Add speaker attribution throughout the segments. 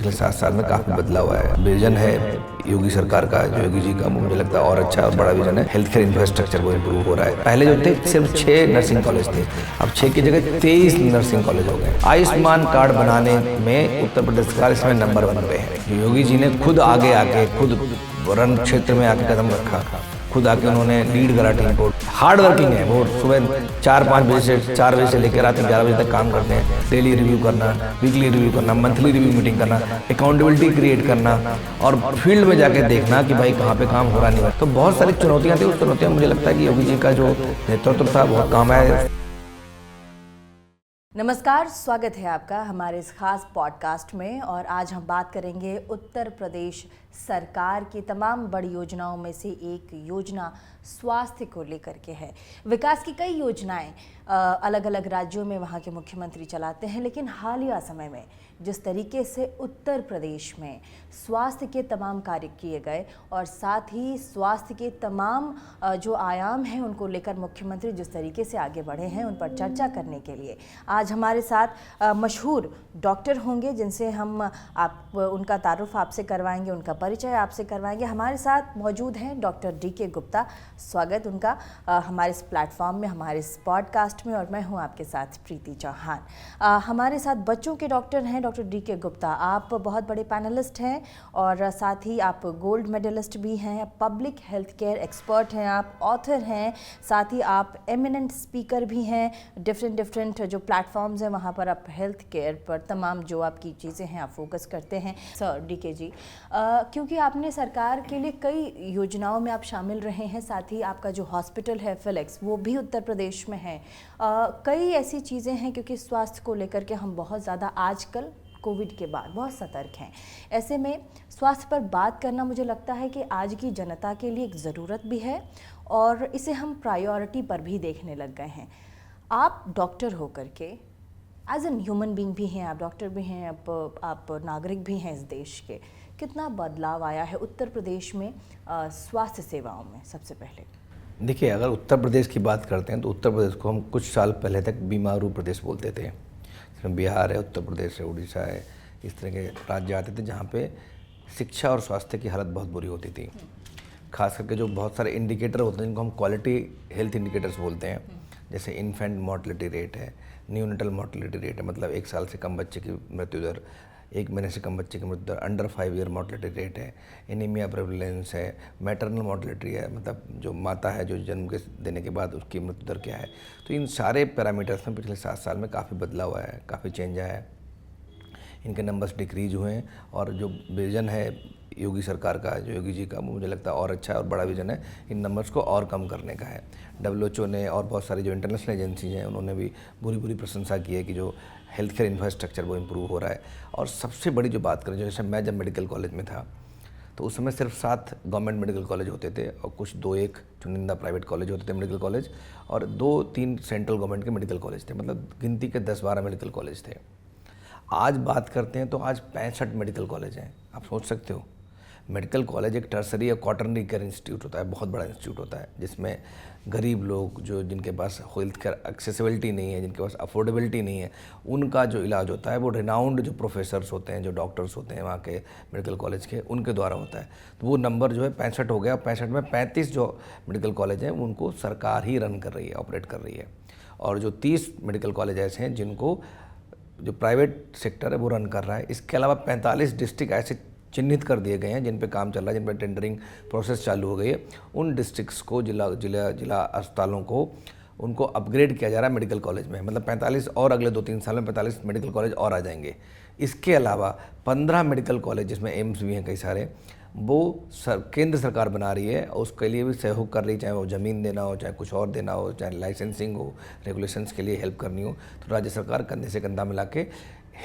Speaker 1: पिछले 7 साल में काफ़ी बदलाव हुआ है। विजन है योगी सरकार का, जो योगी जी का, मुझे लगता है और अच्छा और बड़ा विजन है। हेल्थ केयर इंफ्रास्ट्रक्चर वो इम्प्रूव हो रहा है। पहले जो थे सिर्फ 6 नर्सिंग कॉलेज थे, अब 6 की जगह 23 नर्सिंग कॉलेज हो गए। आयुष्मान कार्ड बनाने में उत्तर प्रदेश सरकार इसमें नंबर 1 पे है। योगी जी ने खुद आगे आके, खुद रन क्षेत्र में आके कदम रखा, खुद आके उन्होंने लीड करा टीम को। हार्ड वर्किंग है वो, सुबह 4-5 बजे से 4 बजे से लेकर रात 11 बजे तक काम करते हैं। डेली रिव्यू करना, वीकली रिव्यू करना, मंथली रिव्यू मीटिंग करना, अकाउंटेबिलिटी क्रिएट करना और फील्ड में जाके देखना कि भाई कहाँ पे काम हो रहा नहीं हो। तो बहुत सारी चुनौतियाँ थी, उस चुनौतियाँ मुझे लगता है कि योगी जी का जो नेतृत्व था बहुत काम आया।
Speaker 2: नमस्कार, स्वागत है आपका हमारे इस खास पॉडकास्ट में। और आज हम बात करेंगे उत्तर प्रदेश सरकार की तमाम बड़ी योजनाओं में से एक योजना स्वास्थ्य को लेकर के है। विकास की कई योजनाएं अलग अलग राज्यों में वहाँ के मुख्यमंत्री चलाते हैं, लेकिन हालिया समय में जिस तरीके से उत्तर प्रदेश में स्वास्थ्य के तमाम कार्य किए गए और साथ ही स्वास्थ्य के तमाम जो आयाम हैं उनको लेकर मुख्यमंत्री जिस तरीके से आगे बढ़े हैं, उन पर चर्चा करने के लिए आज हमारे साथ मशहूर डॉक्टर होंगे, जिनसे हम उनका तारुफ आपसे करवाएंगे, उनका परिचय आपसे करवाएंगे। हमारे साथ मौजूद हैं डॉक्टर डी.के. गुप्ता। स्वागत उनका हमारे इस प्लेटफॉर्म में, हमारे इस पॉडकास्ट में। और मैं हूं आपके साथ प्रीति चौहान। हमारे साथ बच्चों के डॉक्टर हैं डॉक्टर डी.के. गुप्ता। आप बहुत बड़े पैनलिस्ट हैं और साथ ही आप गोल्ड मेडलिस्ट भी हैं, पब्लिक हेल्थ केयर एक्सपर्ट हैं, आप ऑथर हैं, साथ ही आप एमिनेंट स्पीकर भी हैं। डिफरेंट जो प्लेटफॉर्म्स हैं वहाँ पर आप हेल्थ केयर पर तमाम जो आपकी चीज़ें हैं आप फोकस करते हैं। Sir DK. जी, क्योंकि आपने सरकार के लिए कई योजनाओं में आप शामिल रहे हैं, साथ ही आपका जो हॉस्पिटल है फिलिक्स वो भी उत्तर प्रदेश में है। कई ऐसी चीज़ें हैं, क्योंकि स्वास्थ्य को लेकर के हम बहुत ज़्यादा आजकल कोविड के बाद बहुत सतर्क हैं। ऐसे में स्वास्थ्य पर बात करना मुझे लगता है कि आज की जनता के लिए एक ज़रूरत भी है और इसे हम प्रायोरिटी पर भी देखने लग गए हैं। आप डॉक्टर होकर के एज एन ह्यूमन बीइंग भी हैं, आप डॉक्टर भी हैं, आप नागरिक भी हैं इस देश के। कितना बदलाव आया है उत्तर प्रदेश में स्वास्थ्य सेवाओं में? सबसे पहले
Speaker 1: देखिए, अगर उत्तर प्रदेश की बात करते हैं तो उत्तर प्रदेश को हम कुछ साल पहले तक बीमारू प्रदेश बोलते थे। इसमें बिहार है, उत्तर प्रदेश है, उड़ीसा है, इस तरह के राज्य आते थे जहाँ पे शिक्षा और स्वास्थ्य की हालत बहुत बुरी होती थी। खास करके जो बहुत सारे इंडिकेटर होते हैं जिनको हम क्वालिटी हेल्थ इंडिकेटर्स बोलते हैं, जैसे इन्फेंट मोर्टलिटी रेट है, न्यूनेटल मोर्टलिटी रेट है, मतलब 1 साल से कम बच्चे की मृत्यु दर, 1 महीने से कम बच्चे की मृत्यु दर, अंडर 5 ईयर मोर्टलिटी रेट है, एनीमिया प्रेवलेंस है, मैटरनल मोर्टलिटी है, मतलब जो माता है जो जन्म के देने के बाद उसकी मृत्यु दर क्या है। तो इन सारे पैरामीटर्स में पिछले 7 साल में काफ़ी बदलाव आया है, काफ़ी चेंज आया है। इनके नंबर्स डिक्रीज हुए हैं और जो विजन है योगी सरकार का, जो योगी जी का, मुझे लगता है और अच्छा और बड़ा विजन है, इन नंबर्स को और कम करने का है। WHO ने और बहुत सारी जो इंटरनेशनल एजेंसीज हैं उन्होंने भी बुरी प्रशंसा की है कि जो हेल्थ केयर इंफ्रास्ट्रक्चर वो इम्प्रूव हो रहा है। और सबसे बड़ी जो बात करें, जैसे मैं जब मेडिकल कॉलेज में था तो उस समय सिर्फ 7 गवर्नमेंट मेडिकल कॉलेज होते थे और कुछ 2-1 चुनिंदा प्राइवेट कॉलेज होते थे मेडिकल कॉलेज, और 2-3 सेंट्रल गवर्नमेंट के मेडिकल कॉलेज थे, मतलब गिनती के 10-12 मेडिकल कॉलेज थे। आज बात करते हैं तो आज 65 मेडिकल कॉलेज हैं। आप सोच सकते हो, मेडिकल कॉलेज एक टर्सरी या क्वाटरनरी केयर इंस्टीट्यूट होता है, बहुत बड़ा इंस्टीट्यूट होता है, जिसमें गरीब लोग जो जिनके पास हेल्थ केयर एक्सेसिबिलिटी नहीं है, जिनके पास अफोर्डेबिलिटी नहीं है, उनका जो इलाज होता है वो रिनाउंड जो प्रोफेसर्स होते हैं, जो डॉक्टर्स होते हैं वहाँ के मेडिकल कॉलेज के, उनके द्वारा होता है। तो वो नंबर जो है 65 हो गया। 65 में 35 जो मेडिकल कॉलेज हैं उनको सरकार ही रन कर रही है, ऑपरेट कर रही है, और जो 30 मेडिकल कॉलेज ऐसे हैं जिनको जो प्राइवेट सेक्टर है वो रन कर रहा है। इसके अलावा 45 डिस्ट्रिक्ट ऐसे चिन्हित कर दिए गए हैं जिन पे काम चल रहा है, जिन पर टेंडरिंग प्रोसेस चालू हो गई है। उन डिस्ट्रिक्ट्स को, जिला अस्पतालों को, उनको अपग्रेड किया जा रहा है मेडिकल कॉलेज में, मतलब 45 और अगले 2-3 साल में 45 मेडिकल कॉलेज और आ जाएंगे। इसके अलावा 15 मेडिकल कॉलेज, जिसमें एम्स भी हैं कई सारे, वो केंद्र सरकार बना रही है, उसके लिए भी सहयोग कर रही है, चाहे वो ज़मीन देना हो, चाहे कुछ और देना हो, चाहे लाइसेंसिंग हो, रेगुलेशंस के लिए हेल्प करनी हो। तो राज्य सरकार कंधे से कंधा मिला के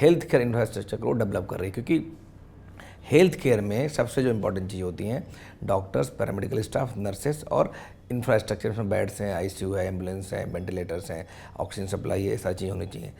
Speaker 1: हेल्थ केयर इंफ्रास्ट्रक्चर को डेवलप कर रही है, क्योंकि हेल्थ केयर में सबसे जो इम्पोर्टेंट चीज़ होती हैं डॉक्टर्स, पैरामेडिकल स्टाफ, नर्सेस और इंफ्रास्ट्रक्चर में बेड्स हैं, ICU है, एम्बुलेंस है, वेंटिलेटर्स हैं, ऑक्सीजन सप्लाई है, ये सारी चीज़ें होनी चाहिए।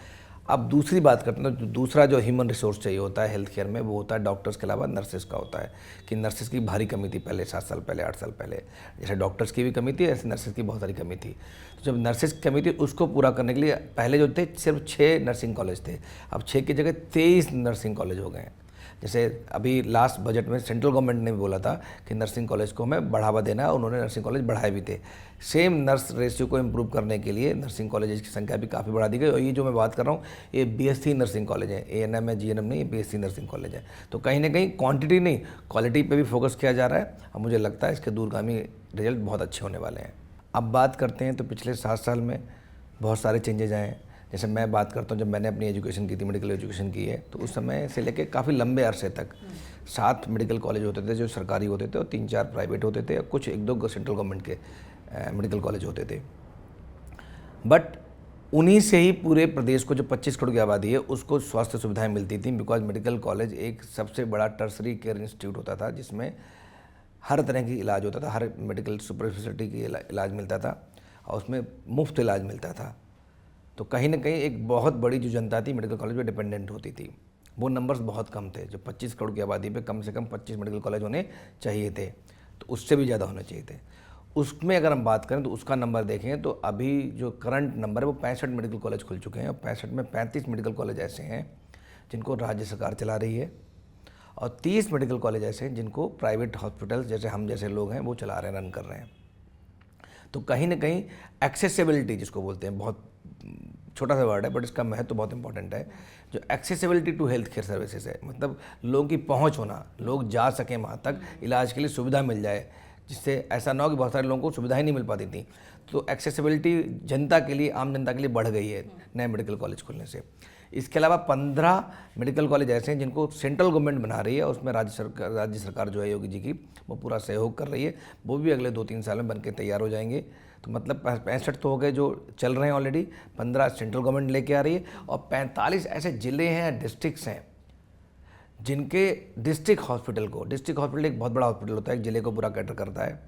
Speaker 1: अब दूसरी बात करते हैं तो दूसरा जो ह्यूमन रिसोर्स चाहिए होता है हेल्थ केयर में, वो होता है डॉक्टर्स के अलावा नर्सेस का होता है, कि नर्सेस की भारी कमी थी पहले 7 साल पहले, 8 साल पहले। जैसे डॉक्टर्स की भी कमी थी, ऐसे नर्सेस की बहुत सारी कमी थी। तो जब नर्सेस की कमी थी उसको पूरा करने के लिए पहले जो थे सिर्फ 6 नर्सिंग कॉलेज थे, अब 6 की जगह 23 नर्सिंग कॉलेज हो गए हैं। जैसे अभी लास्ट बजट में सेंट्रल गवर्नमेंट ने भी बोला था कि नर्सिंग कॉलेज को हमें बढ़ावा देना है, और उन्होंने नर्सिंग कॉलेज बढ़ाए भी थे। सेम नर्स रेशियो को इम्प्रूव करने के लिए नर्सिंग कॉलेज की संख्या भी काफ़ी बढ़ा दी गई। और ये जो मैं बात कर रहा हूँ ये BSc नर्सिंग कॉलेज है, ANM है, GNM नहीं, ये BSc नर्सिंग कॉलेज है। तो कहीं ना कहीं क्वांटिटी नहीं क्वालिटी पे भी फोकस किया जा रहा है, और मुझे लगता है इसके दूरगामी रिजल्ट बहुत अच्छे होने वाले हैं। अब बात करते हैं तो पिछले 7 साल में बहुत सारे चेंजेज आए हैं। जैसे मैं बात करता हूँ, जब मैंने अपनी एजुकेशन की थी, मेडिकल एजुकेशन की है, तो उस समय से लेके काफ़ी लंबे अरसे तक 7 मेडिकल कॉलेज होते थे जो सरकारी होते थे, और 3-4 प्राइवेट होते थे, और कुछ 1-2 सेंट्रल गवर्नमेंट के मेडिकल कॉलेज होते थे। बट उन्हीं से ही पूरे प्रदेश को जो 25 करोड़ की आबादी है उसको स्वास्थ्य सुविधाएं मिलती थी, बिकॉज मेडिकल कॉलेज एक सबसे बड़ा टर्सरी केयर इंस्टीट्यूट होता था जिसमें हर तरह की इलाज होता था, हर मेडिकल सुपर स्पेशलिटी की इलाज मिलता था, और उसमें मुफ्त इलाज मिलता था। तो कहीं ना कहीं एक बहुत बड़ी जो जनता थी मेडिकल कॉलेज पे डिपेंडेंट होती थी। वो नंबर्स बहुत कम थे, जो 25 करोड़ की आबादी पे कम से कम 25 मेडिकल कॉलेज होने चाहिए थे, तो उससे भी ज़्यादा होने चाहिए थे। उसमें अगर हम बात करें तो उसका नंबर देखें तो अभी जो करंट नंबर है वो 65 मेडिकल कॉलेज खुल चुके हैं, और 65 में 35 मेडिकल कॉलेज ऐसे हैं जिनको राज्य सरकार चला रही है, और 30 मेडिकल कॉलेज ऐसे हैं जिनको प्राइवेट हॉस्पिटल्स जैसे हम जैसे लोग हैं वो चला रहे हैं, रन कर रहे हैं। तो कहीं ना कहीं एक्सेसिबिलिटी जिसको बोलते हैं, बहुत छोटा सा वर्ड है बट इसका महत्व तो बहुत इंपॉर्टेंट है, जो accessibility to health care services है, मतलब लोगों की पहुंच होना, लोग जा सकें वहाँ तक, इलाज के लिए सुविधा मिल जाए, जिससे ऐसा ना हो कि बहुत सारे लोगों को सुविधाएं नहीं मिल पाती थी। तो एक्सेसिबिलिटी जनता के लिए, आम जनता के लिए बढ़ गई है नए मेडिकल कॉलेज खुलने से। इसके अलावा 15 मेडिकल कॉलेज ऐसे हैं जिनको सेंट्रल गवर्नमेंट बना रही है, उसमें राज्य सरकार जो है योगी जी की वो पूरा सहयोग कर रही है, वो भी अगले 2-3 साल में बनके तैयार हो जाएंगे। तो मतलब 65 तो हो गए जो चल रहे हैं ऑलरेडी, 15 सेंट्रल गवर्नमेंट लेके आ रही है, और 45 ऐसे ज़िले हैं, डिस्ट्रिक्ट्स हैं जिनके डिस्ट्रिक्ट हॉस्पिटल एक बहुत बड़ा हॉस्पिटल होता है, एक ज़िले को पूरा कैटर करता है,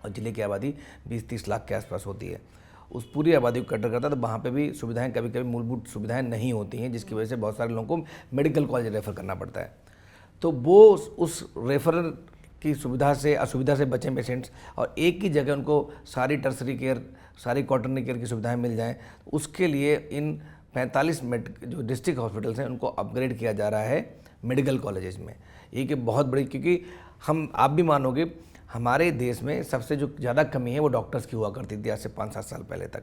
Speaker 1: और ज़िले की आबादी 20-30 लाख के आसपास होती है। उस पूरी आबादी को कैटर करता है, तो वहाँ पे भी सुविधाएं कभी कभी मूलभूत सुविधाएं नहीं होती हैं, जिसकी वजह से बहुत सारे लोगों को मेडिकल कॉलेज रेफ़र करना पड़ता है। तो वो उस रेफरल की सुविधा से, असुविधा से बचें पेशेंट्स, और एक ही जगह उनको सारी टर्सरी केयर, सारी क्वार्टरनरी केयर की सुविधाएं मिल जाएं, उसके लिए इन 45 जो डिस्ट्रिक्ट हॉस्पिटल्स हैं उनको अपग्रेड किया जा रहा है मेडिकल कॉलेजेस में। एक बहुत बड़ी, क्योंकि आप भी मानोगे हमारे देश में सबसे जो ज़्यादा कमी है वो डॉक्टर्स की हुआ करती थी आज से 5-7 साल पहले तक।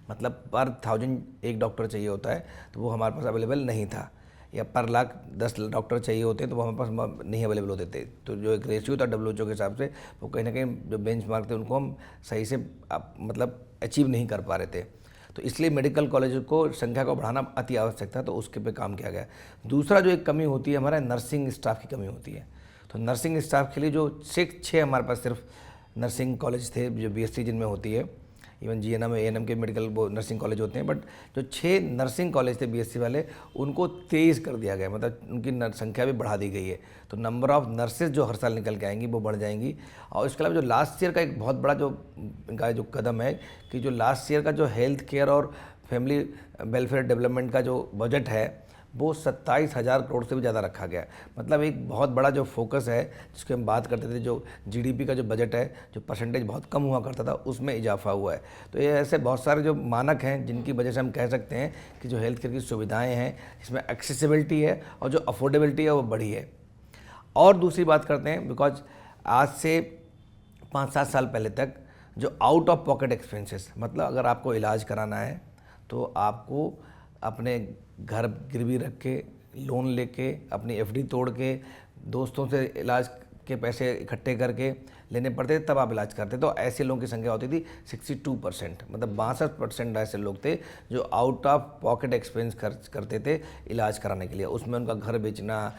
Speaker 1: मतलब पर 1000 एक डॉक्टर चाहिए होता है, तो वो हमारे पास अवेलेबल नहीं था, या पर लाख 10 डॉक्टर चाहिए होते हैं तो वो हमारे पास नहीं अवेलेबल होते थे। तो जो एक रेशियो था WHO के हिसाब से, वो कहीं ना कहीं जो बेंचमार्क थे उनको हम सही से मतलब अचीव नहीं कर पा रहे थे। तो इसलिए मेडिकल कॉलेज को संख्या को बढ़ाना अति आवश्यक था, तो उसके पे काम किया गया। दूसरा जो एक कमी होती है हमारा, नर्सिंग स्टाफ की कमी होती है। तो नर्सिंग स्टाफ के लिए जो 6 हमारे पास सिर्फ नर्सिंग कॉलेज थे जो BSc जिनमें होती है, इवन GNM ANM के मेडिकल वो नर्सिंग कॉलेज होते हैं, बट जो 6 नर्सिंग कॉलेज थे BSc वाले उनको 23 कर दिया गया, मतलब उनकी संख्या भी बढ़ा दी गई है। तो नंबर ऑफ नर्सेज जो हर साल निकल के आएंगी वो बढ़ जाएंगी। और इसके अलावा जो लास्ट ईयर का एक बहुत बड़ा जो इनका जो कदम है कि जो लास्ट ईयर का जो हेल्थ केयर और फैमिली वेलफेयर डेवलपमेंट का जो बजट है वो 27,000 करोड़ से भी ज़्यादा रखा गया। मतलब एक बहुत बड़ा जो फोकस है जिसकी हम बात करते थे, जो GDP का जो बजट है, जो परसेंटेज बहुत कम हुआ करता था, उसमें इजाफा हुआ है। तो ये ऐसे बहुत सारे जो मानक हैं जिनकी वजह से हम कह सकते हैं कि जो हेल्थ केयर की सुविधाएँ हैं, इसमें एक्सेसिबिलिटी है और जो अफोर्डेबिलिटी है वो बढ़ी है। और दूसरी बात करते हैं, बिकॉज आज से 5-7 साल पहले तक जो आउट ऑफ पॉकेट एक्सपेंसेस, मतलब अगर आपको इलाज कराना है तो आपको अपने घर गिरवी रख के, लोन लेके, अपनी FD तोड़ के, दोस्तों से इलाज के पैसे इकट्ठे करके लेने पड़ते थे, तब आप इलाज करते। तो ऐसे लोगों की संख्या होती थी 62%, मतलब 62% ऐसे लोग थे जो आउट ऑफ पॉकेट एक्सपेंस खर्च करते थे इलाज कराने के लिए। उसमें उनका घर बेचना,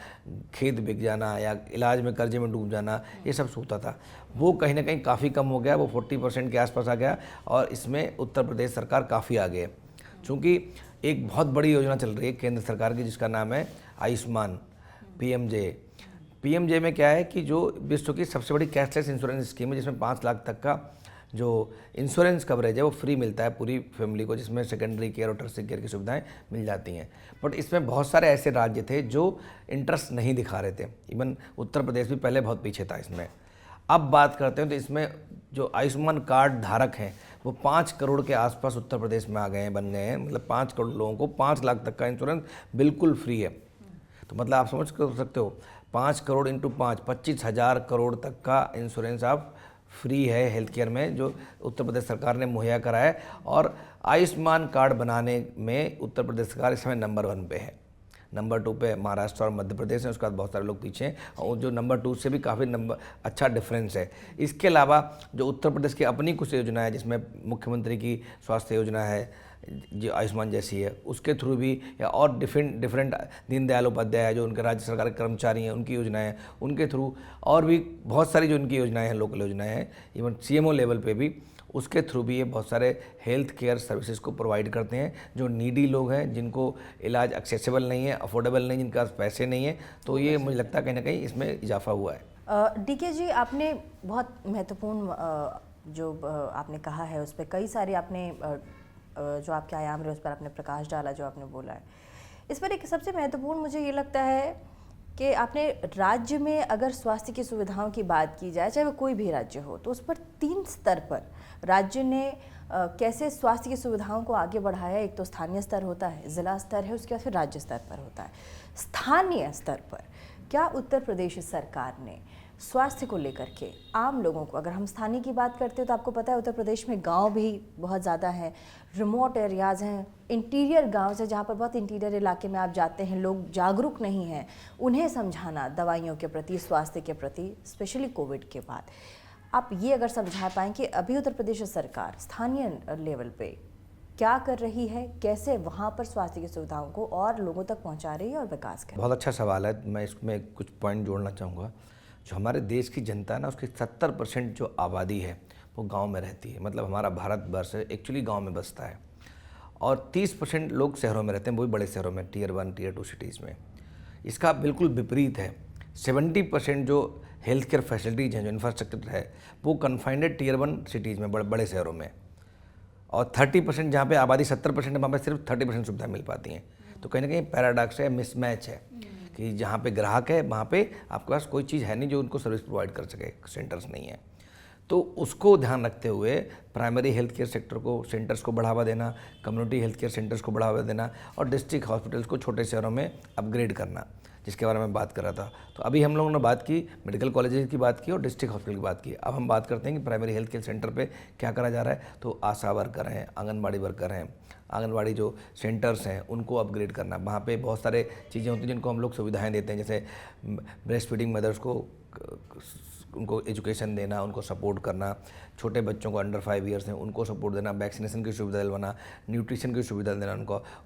Speaker 1: खेत बिक जाना, या इलाज में कर्जे में डूब जाना, ये सब होता था। वो कहीं ना कहीं काफ़ी कम हो गया, वो 40% के आसपास आ गया, और इसमें उत्तर प्रदेश सरकार काफ़ी आगे है। चूँकि एक बहुत बड़ी योजना चल रही है केंद्र सरकार की जिसका नाम है आयुष्मान, PMJ में क्या है कि जो विश्व की सबसे बड़ी कैशलेस इंश्योरेंस स्कीम है, जिसमें 5 लाख तक का जो इंश्योरेंस कवरेज है वो फ्री मिलता है पूरी फैमिली को, जिसमें सेकेंडरी केयर और टर्शियरी केयर की सुविधाएं मिल जाती हैं। बट इसमें बहुत सारे ऐसे राज्य थे जो इंटरेस्ट नहीं दिखा रहे थे, इवन उत्तर प्रदेश भी पहले बहुत पीछे था इसमें। अब बात करते हैं तो इसमें जो आयुष्मान कार्ड धारक हैं वो 5 करोड़ के आसपास उत्तर प्रदेश में आ गए हैं, बन गए हैं। मतलब 5 करोड़ लोगों को 5 लाख तक का इंश्योरेंस बिल्कुल फ्री है। तो मतलब आप समझ कर सकते हो 5 करोड़ इंटू 5, 25,000 करोड़ तक का इंश्योरेंस आप फ्री है हेल्थ केयर में, जो उत्तर प्रदेश सरकार ने मुहैया कराया है। और आयुष्मान कार्ड बनाने में उत्तर प्रदेश सरकार इस समय नंबर 1 पे है। नंबर 2 पे महाराष्ट्र और मध्य प्रदेश है, उसके बाद बहुत सारे लोग पीछे हैं, और जो नंबर 2 से भी काफ़ी अच्छा डिफरेंस है। इसके अलावा जो उत्तर प्रदेश की अपनी कुछ योजनाएं, जिसमें मुख्यमंत्री की स्वास्थ्य योजना है जो आयुष्मान जैसी है, उसके थ्रू भी, या और डिफरेंट दीनदयाल उपाध्याय है जो उनके राज्य सरकार के कर्मचारी हैं, उनकी योजनाएं हैं, उनके थ्रू, और भी बहुत सारी जो उनकी योजनाएं हैं, लोकल योजनाएं हैं, इवन सीएमओ लेवल पे भी, उसके थ्रू भी ये बहुत सारे हेल्थ केयर सर्विसेज को प्रोवाइड करते हैं। जो नीडी लोग हैं, जिनको इलाज एक्सेसिबल नहीं है, अफोर्डेबल नहीं, जिनके पास पैसे नहीं है, तो ये मुझे लगता है कहीं ना कहीं इसमें इजाफा हुआ है।
Speaker 2: डीके जी, आपने बहुत महत्वपूर्ण जो आपने कहा है उस पर कई सारे आपने जो आपके आयाम रहे उस पर आपने प्रकाश डाला, जो आपने बोला है। इस पर एक सबसे महत्वपूर्ण मुझे ये लगता है कि आपने राज्य में अगर स्वास्थ्य की सुविधाओं की बात की जाए, चाहे वो कोई भी राज्य हो, तो उस पर 3 स्तर पर राज्य ने कैसे स्वास्थ्य की सुविधाओं को आगे बढ़ाया। एक तो स्थानीय स्तर होता है, ज़िला स्तर है, उसके बाद फिर राज्य स्तर पर होता है। स्थानीय स्तर पर क्या उत्तर प्रदेश सरकार ने स्वास्थ्य को लेकर के आम लोगों को, अगर हम स्थानीय की बात करते हैं तो आपको पता है उत्तर प्रदेश में गांव भी बहुत ज़्यादा हैं, रिमोट एरियाज़ हैं, इंटीरियर गांव से, जहाँ पर बहुत इंटीरियर इलाके में आप जाते हैं, लोग जागरूक नहीं हैं, उन्हें समझाना दवाइयों के प्रति, स्वास्थ्य के प्रति, स्पेशली कोविड के बाद, आप ये अगर समझा पाएँ कि अभी उत्तर प्रदेश सरकार स्थानीय लेवल पे क्या कर रही है, कैसे वहाँ पर स्वास्थ्य की सुविधाओं को और लोगों तक पहुँचा रही है और विकास कर रही है।
Speaker 1: बहुत अच्छा सवाल है। मैं इसमें कुछ पॉइंट जोड़ना चाहूँगा। जो हमारे देश की जनता है ना, उसकी 70% जो आबादी है वो गांव में रहती है। मतलब हमारा भारतवर्ष एक्चुअली गांव में बसता है, और 30% लोग शहरों में रहते हैं, वो भी बड़े शहरों में, टियर 1 टियर 2 सिटीज़ में। इसका बिल्कुल विपरीत है। 70% जो हेल्थ केयर फैसिलिटीज़ हैं, जो इंफ्रास्ट्रक्चर है, वो कन्फाइंड है टियर 1 सिटीज़ में, बड़े शहरों में। और 30% जहाँ पे आबादी 70% है, वहाँ पर सिर्फ 30% सुविधाएँ मिल पाती हैं। तो कहीं ना कहीं पैराडॉक्स है, मिसमैच है कि जहाँ पे ग्राहक है वहाँ पे आपके पास कोई चीज़ है नहीं जो उनको सर्विस प्रोवाइड कर सके, सेंटर्स नहीं है। तो उसको ध्यान रखते हुए प्राइमरी हेल्थ केयर सेक्टर को, सेंटर्स को बढ़ावा देना, कम्युनिटी हेल्थ केयर सेंटर्स को बढ़ावा देना, और डिस्ट्रिक्ट हॉस्पिटल्स को छोटे शहरों में अपग्रेड करना, जिसके बारे में बात कर रहा था। तो अभी हम लोगों ने बात की, मेडिकल कॉलेजेस की बात की और डिस्ट्रिक्ट हॉस्पिटल की बात की। अब हम बात करते हैं कि प्राइमरी हेल्थ केयर सेंटर पे क्या करा जा रहा है। तो आशा वर्कर हैं, आंगनबाड़ी वर्कर हैं, आंगनबाड़ी जो सेंटर्स हैं उनको अपग्रेड करना। वहाँ पे बहुत सारे चीज़ें होती हैं जिनको हम लोग सुविधाएं देते हैं, जैसे ब्रेस्ट फीडिंग मदर्स को उनको एजुकेशन देना, उनको सपोर्ट करना, छोटे बच्चों को अंडर 5 ईयर्स हैं उनको सपोर्ट देना, वैक्सीनेशन की सुविधा दिलवाना, न्यूट्रिशन की सुविधा देना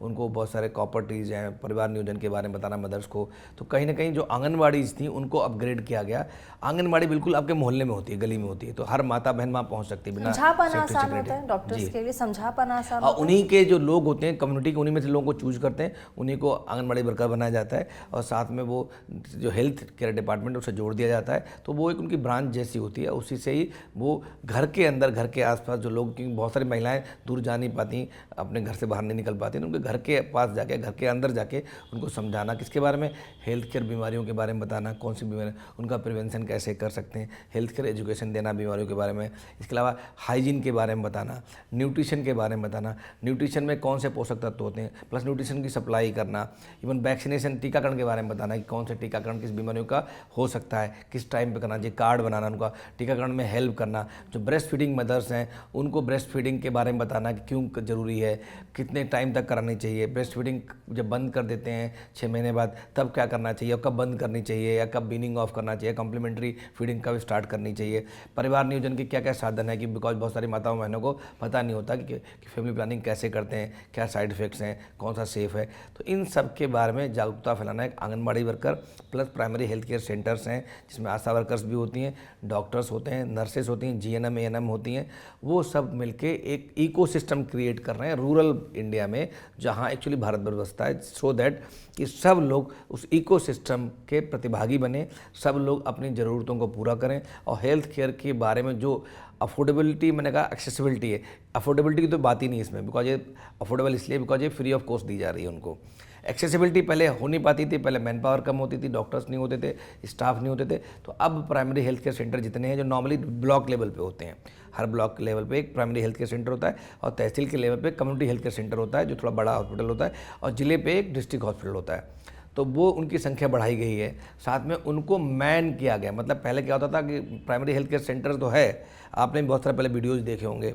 Speaker 1: उनको बहुत सारे कॉपर्टीज़ हैं, परिवार नियोजन के बारे में बताना मदर्स को। तो कहीं ना कहीं जो आंगनबाड़ीज़ थी उनको अपग्रेड किया गया। आंगनबाड़ी बिल्कुल आपके मोहल्ले में होती है, गली में होती है, तो हर माता बहन वहाँ पहुँच सकती है बिना
Speaker 2: समझा आसान होता है डॉक्टर्स के लिए, समझा पाना आसान
Speaker 1: होता है। उन्हीं के जो लोग होते हैं कम्युनिटी के, उन्हीं में से लोगों को चूज करते हैं, उन्हीं को आंगनबाड़ी वर्कर बनाया जाता है, और साथ में वो जो हेल्थ केयर डिपार्टमेंट उसे जोड़ दिया जाता है। तो वो एक उनकी ब्रांच जैसी होती है। उसी से ही वो घर के अंदर, घर के आसपास जो लोग, क्योंकि बहुत सारी महिलाएं दूर जा नहीं पाती, अपने घर से बाहर नहीं निकल पाती, उनके घर के पास जाके, घर के अंदर जाके उनको समझाना, किसके बारे में, हेल्थ केयर बीमारियों के बारे में बताना, कौन सी बीमारी, उनका प्रिवेंशन कैसे कर सकते हैं, हेल्थ केयर एजुकेशन देना बीमारियों के बारे में। इसके अलावा हाइजीन के बारे में बताना, न्यूट्रिशन के बारे में बताना, न्यूट्रिशन में कौन से पोषक तत्व होते हैं, प्लस न्यूट्रिशन की सप्लाई करना, इवन वैक्सीनेशन, टीकाकरण के बारे में बताना कि कौन से टीकाकरण किस बीमारियों का हो सकता है, किस टाइम पे करना चाहिए, कार्ड बनाना, उनका टीकाकरण में हेल्प करना। जो ब्रेस्ट फीडिंग मदर्स हैं उनको ब्रेस्ट फीडिंग के बारे में बताना कि क्यों ज़रूरी है, कितने टाइम तक करानी चाहिए, ब्रेस्ट फीडिंग जब बंद कर देते हैं 6 महीने बाद तब क्या करना चाहिए, और कब बंद करनी चाहिए, या कब वीनिंग ऑफ करना चाहिए, कॉम्प्लीमेंट्री फीडिंग कब स्टार्ट करनी चाहिए, परिवार नियोजन के क्या क्या साधन है, कि बिकॉज बहुत सारी माताओं बहनों को पता नहीं होता कि फैमिली प्लानिंग कैसे करते हैं, क्या साइड इफेक्ट्स हैं, कौन सा सेफ है। तो इन सब के बारे में जागरूकता फैलाना एक anganwadi worker plus primary health care centres हैं, जिसमें आशा वर्कर्स भी होती हैं, डॉक्टर्स होते हैं, नर्सेस होती हैं, जीएनएम एएनएम होती हैं, वो सब मिलके एक इकोसिस्टम क्रिएट कर रहे हैं रूरल इंडिया में, जहां एक्चुअली भारत बसता है, सो दैट कि सब लोग उस इकोसिस्टम के प्रतिभागी बने, सब लोग अपनी ज़रूरतों को पूरा करें। और हेल्थ केयर के बारे में जो अफोर्डेबिलिटी, मैंने कहा एक्सेसिबिलिटी है, अफोर्डेबिलिटी की तो बात ही नहीं इसमें, बिकॉज ये अफोर्डेबल इसलिए बिकॉज ये फ्री ऑफ कॉस्ट दी जा रही है उनको। एक्सेसिबिलिटी पहले हो नहीं पाती थी, पहले मैन पावर कम होती थी, डॉक्टर्स नहीं होते थे, स्टाफ नहीं होते थे। तो अब प्राइमरी हेल्थ केयर सेंटर जितने हैं, जो नॉर्मली ब्लॉक लेवल पे होते हैं, हर ब्लॉक लेवल पे एक प्राइमरी हेल्थ केयर सेंटर होता है, और तहसील के लेवल पे कम्युनिटी हेल्थ केयर सेंटर होता है जो थोड़ा बड़ा हॉस्पिटल होता है, और ज़िले पे एक डिस्ट्रिक्ट हॉस्पिटल होता है। तो वो उनकी संख्या बढ़ाई गई है। साथ में उनको मैन किया गया, मतलब पहले क्या होता था कि प्राइमरी हेल्थ केयर सेंटर तो है, आपने बहुत सारे पहले वीडियोज़ देखे होंगे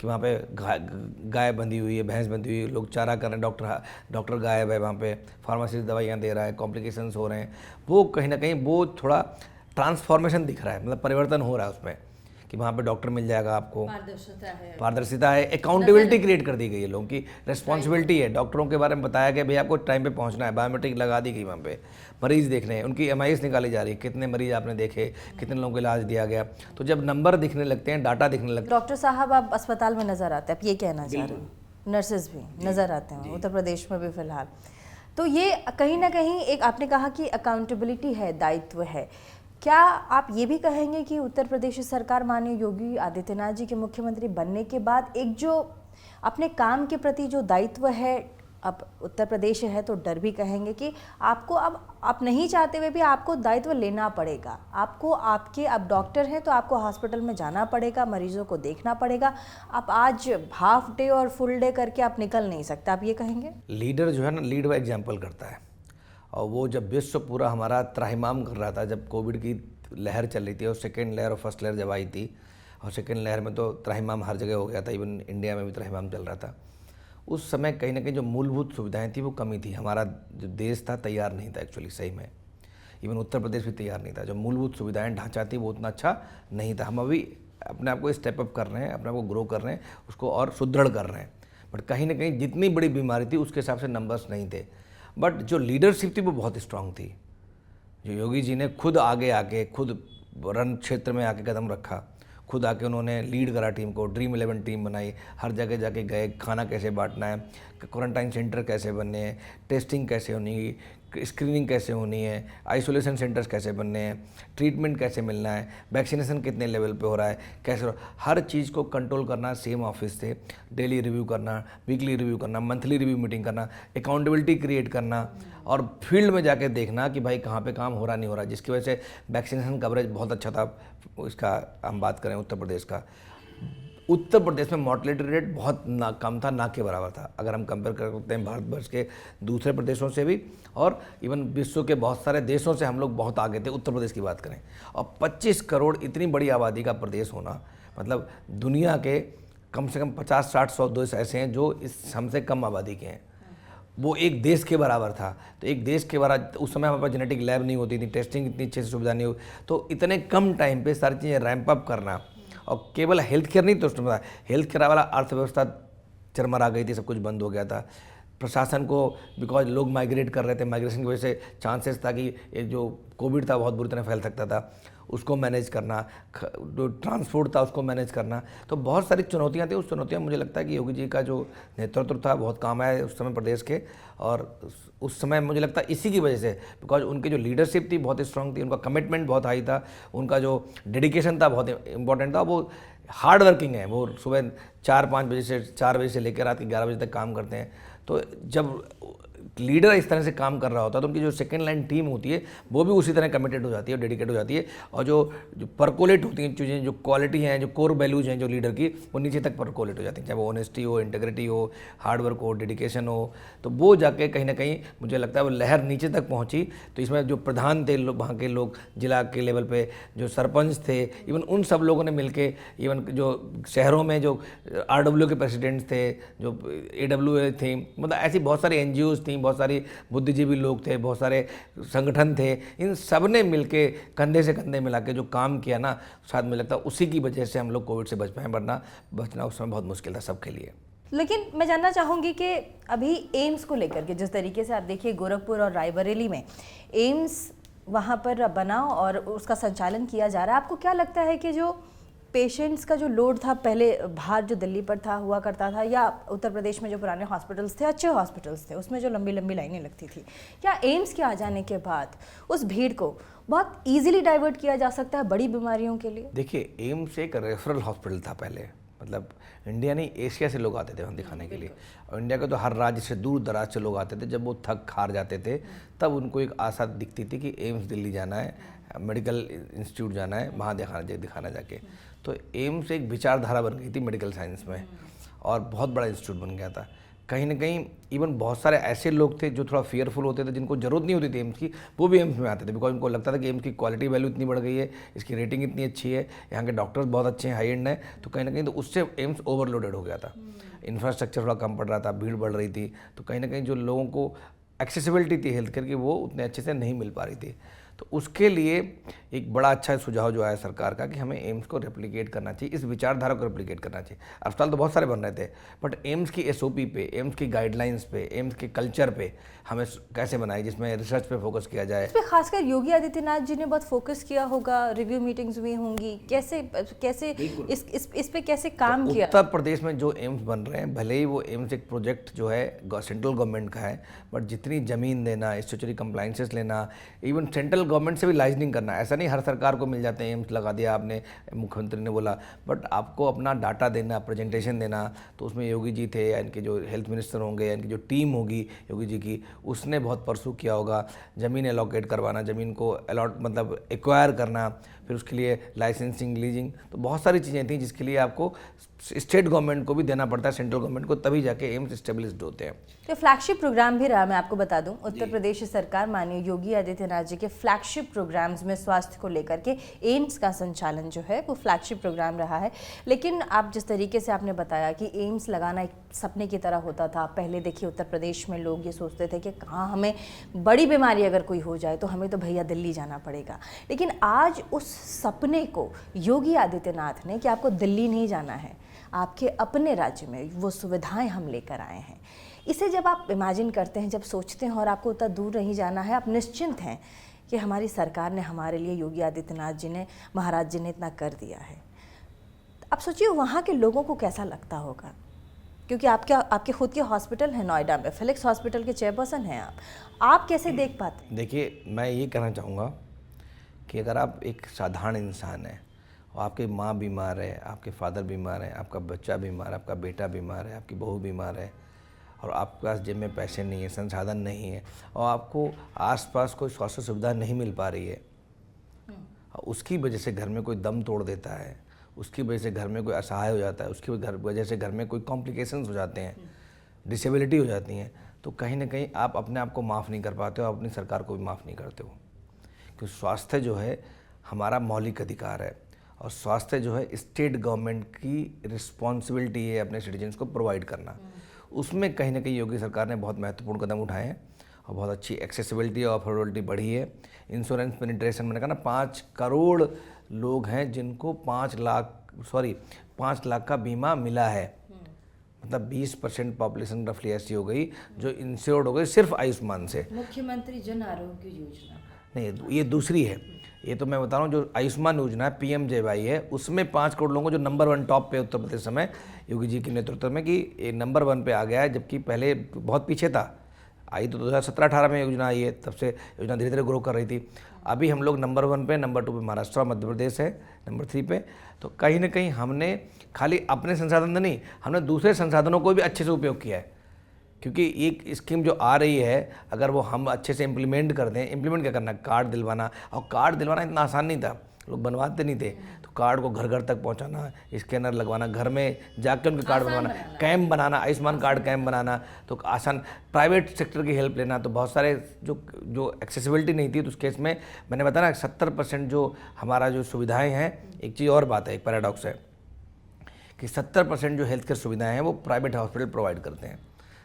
Speaker 1: कि वहाँ पे गाय बंधी हुई है, भैंस बंधी हुई है, लोग चारा कर रहे हैं, डॉक्टर गायब है वहाँ पे, फार्मासिस्ट दवाइयाँ दे रहा है, कॉम्प्लिकेशंस हो रहे हैं। वो कहीं ना कहीं वो थोड़ा ट्रांसफॉर्मेशन दिख रहा है, मतलब परिवर्तन हो रहा है उसमें कि वहाँ पे डॉक्टर मिल जाएगा आपको, पारदर्शिता है, अकाउंटेबिलिटी क्रिएट कर दी गई है, लोगों की रिस्पॉन्सिबिलिटी है। डॉक्टरों के बारे में बताया गया, भैया आपको टाइम पे पहुँचना है, बायोमेट्रिक लगा दी गई वहाँ पे, मरीज़ देख रहे हैं, उनकी MIS निकाली जा रही है, कितने मरीज़ आपने देखे, कितने लोगों को इलाज दिया गया। तो जब नंबर दिखने लगते हैं, डाटा दिखने लगते
Speaker 2: डॉक्टर साहब आप अस्पताल में नज़र आते हैं, आप ये कहना चाह रहे हैं? नर्सेज भी नज़र आते हैं उत्तर प्रदेश में भी फिलहाल। तो ये कहीं ना कहीं एक आपने कहा कि अकाउंटेबिलिटी है, दायित्व है। क्या आप ये भी कहेंगे कि उत्तर प्रदेश सरकार माननीय योगी आदित्यनाथ जी के मुख्यमंत्री बनने के बाद एक जो अपने काम के प्रति जो दायित्व है, अब उत्तर प्रदेश है तो डर भी कहेंगे कि आपको अब आप नहीं चाहते हुए भी आपको दायित्व लेना पड़ेगा, आपको आप डॉक्टर हैं तो आपको हॉस्पिटल में जाना पड़ेगा, मरीजों को देखना पड़ेगा, आप आज हाफ डे और फुल डे करके आप निकल नहीं सकते, आप ये कहेंगे?
Speaker 1: लीडर जो है ना, लीड बाय एग्जाम्पल करता है। और वो जब विश्व पूरा हमारा त्राहिमाम कर रहा था, जब कोविड की लहर चल रही थी और सेकेंड लहर और फर्स्ट लहर जब आई थी, और सेकेंड लहर में तो त्राहिमाम हर जगह हो गया था, इवन इंडिया में भी त्राहिमाम चल रहा था। उस समय कहीं ना कहीं जो मूलभूत सुविधाएं थी वो कमी थी, हमारा जो देश था तैयार नहीं था एक्चुअली, सही में इवन उत्तर प्रदेश भी तैयार नहीं था। जो मूलभूत सुविधाएं ढांचा थी वो उतना अच्छा नहीं था। हम अभी अपने आप को स्टेप अप कर रहे हैं, अपने आप को ग्रो कर रहे हैं, उसको और सुदृढ़ कर रहे हैं। बट कहीं ना कहीं जितनी बड़ी बीमारी थी उसके हिसाब से नंबर्स नहीं थे। बट जो लीडरशिप थी वो बहुत स्ट्रांग थी। जो योगी जी ने खुद आगे आके, खुद रण क्षेत्र में आके कदम रखा, खुद आके उन्होंने लीड करा टीम को, ड्रीम 11 टीम बनाई, हर जगह जाके गए, खाना कैसे बांटना है, क्वारंटाइन सेंटर कैसे बनने हैं, टेस्टिंग कैसे होनी है, स्क्रीनिंग कैसे होनी है, आइसोलेशन सेंटर्स कैसे बनने हैं, ट्रीटमेंट कैसे मिलना है, वैक्सीनेशन कितने लेवल पे हो रहा है, कैसे हो, हर चीज़ को कंट्रोल करना सेम ऑफिस से, डेली रिव्यू करना, वीकली रिव्यू करना, मंथली रिव्यू मीटिंग करना, अकाउंटेबिलिटी क्रिएट करना, और फील्ड में जाके देखना कि भाई कहाँ पे काम हो रहा नहीं हो रहा, जिसकी वजह से वैक्सीनेशन कवरेज बहुत अच्छा था। इसका हम बात करें उत्तर प्रदेश का, उत्तर प्रदेश में मॉर्टेलिटी रेट बहुत कम था, ना के बराबर था, अगर हम कंपेयर करते हैं भारतवर्ष के दूसरे प्रदेशों से भी, और इवन विश्व के बहुत सारे देशों से हम लोग बहुत आगे थे उत्तर प्रदेश की बात करें। और 25 करोड़ इतनी बड़ी आबादी का प्रदेश होना, मतलब दुनिया के कम से कम 50-60-100 देश ऐसे हैं जो इस हमसे कम आबादी के हैं, वो एक देश के बराबर था। तो एक देश के बराबर, उस समय हमारे पास जेनेटिक लैब नहीं होती थी, टेस्टिंग इतनी अच्छी से सुविधा नहीं हो, तो इतने कम टाइम पे सारी चीज़ें रैंप अप करना, और केवल हेल्थ केयर नहीं, तो उसमें हेल्थ केयर वाला अर्थव्यवस्था चरमरा गई थी, सब कुछ बंद हो गया था। प्रशासन को, बिकॉज लोग माइग्रेट कर रहे थे, माइग्रेशन की वजह से चांसेस था कि ये जो कोविड था बहुत बुरी तरह फैल सकता था, उसको मैनेज करना, जो ट्रांसपोर्ट था उसको मैनेज करना, तो बहुत सारी चुनौतियां थी। उस चुनौतियां मुझे लगता है कि योगी जी का जो नेतृत्व था बहुत काम आया उस समय प्रदेश के, और उस समय मुझे लगता है इसी की वजह से, बिकॉज उनकी जो लीडरशिप थी बहुत स्ट्रांग थी, उनका कमिटमेंट बहुत हाई था, उनका जो डेडिकेशन था बहुत इंपॉर्टेंट था। वो हार्ड वर्किंग है, वो सुबह 4-5 बजे से 4 बजे से लेकर रात के 11 बजे तक काम करते हैं। तो जब लीडर इस तरह से काम कर रहा होता है तो उनकी जो सेकेंड लाइन टीम होती है वो भी उसी तरह कमिटेड हो जाती है, डेडिकेट हो जाती है, और जो परकोलेट होती हैं चीज़ें, जो क्वालिटी हैं, जो कोर वैल्यूज हैं जो लीडर की, वो नीचे तक परकोलेट हो जाती हैं, चाहे वो ऑनेस्टी हो, इंटेग्रिटी हो, हार्डवर्क हो, डेडिकेशन हो, तो वो जाके कहीं ना कहीं मुझे लगता है वो लहर नीचे तक पहुँची। तो इसमें जो प्रधान थे वहाँ के लोग, जिला के लेवल पे जो सरपंच थे, इवन उन सब लोगों ने मिलके, इवन जो शहरों में जो RW के प्रेसिडेंट्स थे, जो AWA थी, मतलब ऐसी बहुत सारी NGOs थी, बहुत सारी बुद्धिजीवी लोग थे, बहुत सारे संगठन थे, इन सब ने मिलके कंधे से कंधे मिला के जो काम किया ना, शायद मुझे लगता है उसी की वजह से हम लोग कोविड से बच पाए, वरना बचना उस समय बहुत मुश्किल था सबके लिए।
Speaker 2: लेकिन मैं जानना चाहूँगी कि अभी एम्स को लेकर के जिस तरीके से आप देखिए गोरखपुर और रायबरेली में एम्स वहाँ पर बना और उसका संचालन किया जा रहा है, आपको क्या लगता है कि जो पेशेंट्स का जो लोड था पहले बाहर जो दिल्ली पर था हुआ करता था, या उत्तर प्रदेश में जो पुराने हॉस्पिटल्स थे, अच्छे हॉस्पिटल्स थे, उसमें जो लंबी लंबी लाइनें लगती थी, क्या एम्स के आ जाने के बाद उस भीड़ को बहुत इजीली डाइवर्ट किया जा सकता है बड़ी बीमारियों के लिए? देखिए,
Speaker 1: एम्स एक रेफरल हॉस्पिटल था पहले, मतलब इंडिया नहीं एशिया से लोग आते थे वहाँ दिखाने के लिए, और इंडिया के तो हर राज्य से दूर दराज से लोग आते थे। जब वो थक हार जाते थे तब उनको एक आशा दिखती थी कि एम्स दिल्ली जाना है, मेडिकल इंस्टीट्यूट जाना है, वहाँ दिखाना जाके। तो एम्स एक विचारधारा बन गई थी मेडिकल साइंस में, और बहुत बड़ा इंस्टीट्यूट बन गया था। कहीं ना कहीं इवन बहुत सारे ऐसे लोग थे जो थोड़ा फियरफुल होते थे, जिनको जरूरत नहीं होती थी एम्स की, वो भी एम्स में आते थे, बिकॉज उनको लगता था कि एम्स की क्वालिटी वैल्यू इतनी बढ़ गई है, इसकी रेटिंग इतनी अच्छी है, यहाँ के डॉक्टर्स बहुत अच्छे हैं, हाई एंड है, तो कहीं ना कहीं तो उससे एम्स ओवरलोडेड हो गया था। इंफ्रास्ट्रक्चर थोड़ा कम पड़ रहा था, भीड़ बढ़ रही थी, तो कहीं ना कहीं जो लोगों को एक्सेसिबिलिटी थी हेल्थ केयर की वो उतने अच्छे से नहीं मिल पा रही थी। तो उसके लिए एक बड़ा अच्छा सुझाव जो आया सरकार का कि हमें एम्स को रेप्लिकेट करना चाहिए, इस विचारधारा को रेप्लिकेट करना चाहिए। अस्पताल तो बहुत सारे बन रहे थे, बट एम्स की एसओपी पे, एम्स की गाइडलाइंस पे, एम्स के कल्चर पे हमें कैसे बनाए, जिसमें रिसर्च पे फोकस किया जाए।
Speaker 2: इस पे खासकर योगी आदित्यनाथ जी ने बहुत फोकस किया होगा, रिव्यू मीटिंग्स हुई होंगी, कैसे कैसे इस पे कैसे काम किया?
Speaker 1: उत्तर प्रदेश में जो एम्स बन रहे हैं, भले ही वो एम्स एक प्रोजेक्ट जो है सेंट्रल गवर्नमेंट का है, बट जितनी ज़मीन देना, स्टैट्यूटरी कंप्लाइंसेस लेना, इवन सेंट्रल गवर्नमेंट से भी लाइजनिंग करना, ऐसा नहीं हर सरकार को मिल जाते हैं एम्स लगा दिया आपने, मुख्यमंत्री ने बोला, बट आपको अपना डाटा देना, प्रेजेंटेशन देना, तो उसमें योगी जी थे या इनके जो हेल्थ मिनिस्टर होंगे या इनकी जो टीम होगी योगी जी की, उसने बहुत परसू किया होगा। ज़मीन एलोकेट करवाना, ज़मीन को अलॉट मतलब एक्वायर करना, फिर उसके लिए लाइसेंसिंग, लीजिंग, तो बहुत सारी चीज़ें थी जिसके लिए आपको स्टेट गवर्नमेंट को भी देना पड़ता है, सेंट्रल गवर्नमेंट को, तभी जाके एम्स स्टेब्लिश्ड होते हैं।
Speaker 2: तो फ्लैगशिप प्रोग्राम भी रहा, मैं आपको बता दूं, उत्तर प्रदेश सरकार माननीय योगी आदित्यनाथ जी के फ्लैगशिप प्रोग्राम्स में स्वास्थ्य को लेकर के एम्स का संचालन जो है वो फ्लैगशिप प्रोग्राम रहा है। लेकिन आप जिस तरीके से आपने बताया कि एम्स लगाना एक सपने की तरह होता था, पहले देखिए उत्तर प्रदेश में लोग ये सोचते थे कि कहाँ हमें बड़ी बीमारी अगर कोई हो जाए तो हमें तो भैया दिल्ली जाना पड़ेगा। लेकिन आज उस सपने को योगी आदित्यनाथ ने कि आपको दिल्ली नहीं जाना है, आपके अपने राज्य में वो सुविधाएं हम लेकर आए हैं, इसे जब आप इमेजिन करते हैं, जब सोचते हैं और आपको उतना दूर नहीं जाना है, आप निश्चिंत हैं कि हमारी सरकार ने हमारे लिए, योगी आदित्यनाथ जी ने, महाराज जी ने इतना कर दिया है। अब सोचिए वहाँ के लोगों को कैसा लगता होगा, क्योंकि आपके खुद के हॉस्पिटल हैं नोएडा में, फिलिक्स हॉस्पिटल के चेयरपर्सन हैं आप कैसे देख पाते हैं?
Speaker 1: देखिए, मैं ये कहना चाहूँगा कि अगर आप एक साधारण इंसान हैं और आपकी माँ बीमार है, आपके फादर बीमार है, आपका बच्चा बीमार है, आपका बेटा बीमार है, आपकी बहू बीमार है, और आपके पास जेब में पैसे नहीं है, संसाधन नहीं है, और आपको आसपास कोई स्वास्थ्य सुविधा नहीं मिल पा रही है, और उसकी वजह से घर में कोई दम तोड़ देता है, उसकी वजह से घर में कोई असहाय हो जाता है, उसकी वजह से घर में कोई कॉम्प्लिकेशंस हो जाते हैं, डिसेबिलिटी हो जाती हैं, तो कहीं ना कहीं आप अपने आप को माफ़ नहीं कर पाते हो, आप अपनी सरकार को भी माफ़ नहीं करते हो। क्योंकि स्वास्थ्य जो है हमारा मौलिक अधिकार है, और स्वास्थ्य जो है स्टेट गवर्नमेंट की रिस्पॉन्सिबिलिटी है अपने सिटीजन्स को प्रोवाइड करना। उसमें कहीं ना कहीं योगी सरकार ने बहुत महत्वपूर्ण कदम उठाए हैं और बहुत अच्छी एक्सेसिबिलिटी और अफोर्डेबिलिटी बढ़ी है। इंश्योरेंस पेनिट्रेशन, मैंने कहा ना 5 करोड़ लोग हैं जिनको 5 लाख का बीमा मिला है, मतलब 20% पॉपुलेशन रफली ऐसी हो गई जो इंश्योर्ड हो गई सिर्फ आयुष्मान से।
Speaker 2: मुख्यमंत्री जन आरोग्य योजना
Speaker 1: नहीं, ये दूसरी है, ये तो मैं बता रहा हूँ जो आयुष्मान योजना है, PMJY है, उसमें 5 करोड़ लोगों को, जो नंबर 1 टॉप पे उत्तर प्रदेश समय योगी जी के नेतृत्व में, कि ये नंबर 1 पे आ गया है, जबकि पहले बहुत पीछे था। आई तो 2017-18 में योजना आई है, तब से योजना धीरे धीरे ग्रो कर रही थी। अभी हम लोग नंबर 1 पे, नंबर 2 पे महाराष्ट्र और मध्य प्रदेश है, नंबर 3 पे। तो कहीं ना कहीं हमने खाली अपने संसाधन नहीं, हमने दूसरे संसाधनों को भी अच्छे से उपयोग किया है, क्योंकि एक स्कीम जो आ रही है अगर वो हम अच्छे से इम्प्लीमेंट कर दें। इम्प्लीमेंट क्या करना, कार्ड दिलवाना, और कार्ड दिलवाना इतना आसान नहीं था, लोग बनवाते नहीं थे, तो कार्ड को घर घर तक पहुंचाना, स्कैनर लगवाना, घर में जाकर उनके कार्ड बनवाना, कैंप बनाना, आयुष्मान कार्ड कैंप बनाना, तो आसान, प्राइवेट सेक्टर की हेल्प लेना, तो बहुत सारे जो एक्सेसिबिलिटी नहीं थी, तो उस केस में मैंने बताया ना 70% जो हमारा जो सुविधाएँ हैं। एक चीज़ और बात है, एक पैराडॉक्स है कि 70% जो हेल्थ केयर सुविधाएँ हैं वो प्राइवेट हॉस्पिटल प्रोवाइड करते हैं,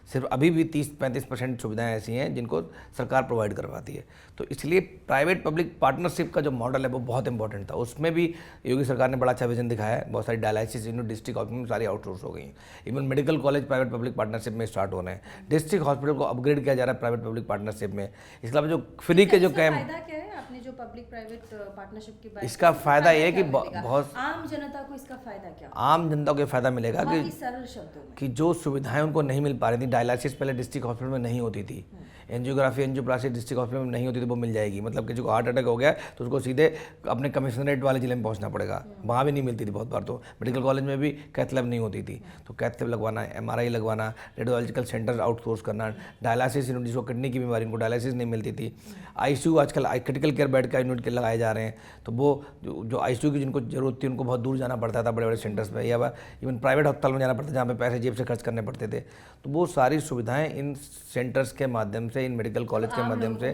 Speaker 1: सिर्फ अभी भी 30-35% सुविधाएं ऐसी हैं जिनको सरकार प्रोवाइड करवाती है। तो इसलिए प्राइवेट पब्लिक पार्टनरशिप का जो मॉडल है वो बहुत इंपॉर्टेंट था। उसमें भी योगी सरकार ने बड़ा अच्छा विजन दिखाया है। बहुत सारी डायलिसिस यूनिट डिस्ट्रिक्ट हॉस्पिटल में सारी आउटसोर्स हो गई हैं। Even medical college private public partnership में स्टार्ट हो रहे हैं। डिस्ट्रिक्ट हॉस्पिटल को अपग्रेड किया जा रहा है प्राइवेट पब्लिक पार्टनरशिप में। इसके अलावा जो फ्री के जो कैंप,
Speaker 2: आपने जो पब्लिक प्राइवेट पार्टनरशिप की बात,
Speaker 1: इसका फायदा ये है कि बहुत
Speaker 2: आम जनता को इसका फायदा क्या,
Speaker 1: आम जनता को फायदा मिलेगा कि
Speaker 2: सरल शब्दों में,
Speaker 1: कि जो सुविधाएं उनको नहीं मिल पा रही थी, डायलिसिस पहले डिस्ट्रिक्ट हॉस्पिटल में नहीं होती थी, एंजियोग्राफी एंजियोप्लास्टी डिस्ट्रिक्ट हॉस्पिटल में नहीं होती तो वो मिल जाएगी, मतलब किसी को हार्ट अटैक हो गया तो उसको सीधे अपने कमिश्नरेट वाले जिले में पहुंचना पड़ेगा, वहाँ भी नहीं मिलती थी बहुत बार। तो मेडिकल कॉलेज में भी कैथ लैब नहीं होती थी, तो कैथ लैब लगवाना, MRI लगवाना, रेडियोलॉजिकल सेंटर आउटसोर्स करना, डायलिसिस यूनिट जिसको किडनी की बीमारी उनको डायलिसिस नहीं मिलती थी, ICU आजकल क्रिटिकल केयर बेड का यूनिट लगाए जा रहे हैं, तो वो जो ICU की जिनको जरूरत थी उनको बहुत दूर जाना पड़ता था बड़े बड़े सेंटर्स में, या इवन प्राइवेट अस्पताल में जाना पड़ता था जहाँ पे पैसे जेब से खर्च करने पड़ते थे। तो वो सारी सुविधाएं इन सेंटर्स के माध्यम से, इन मेडिकल कॉलेज के माध्यम से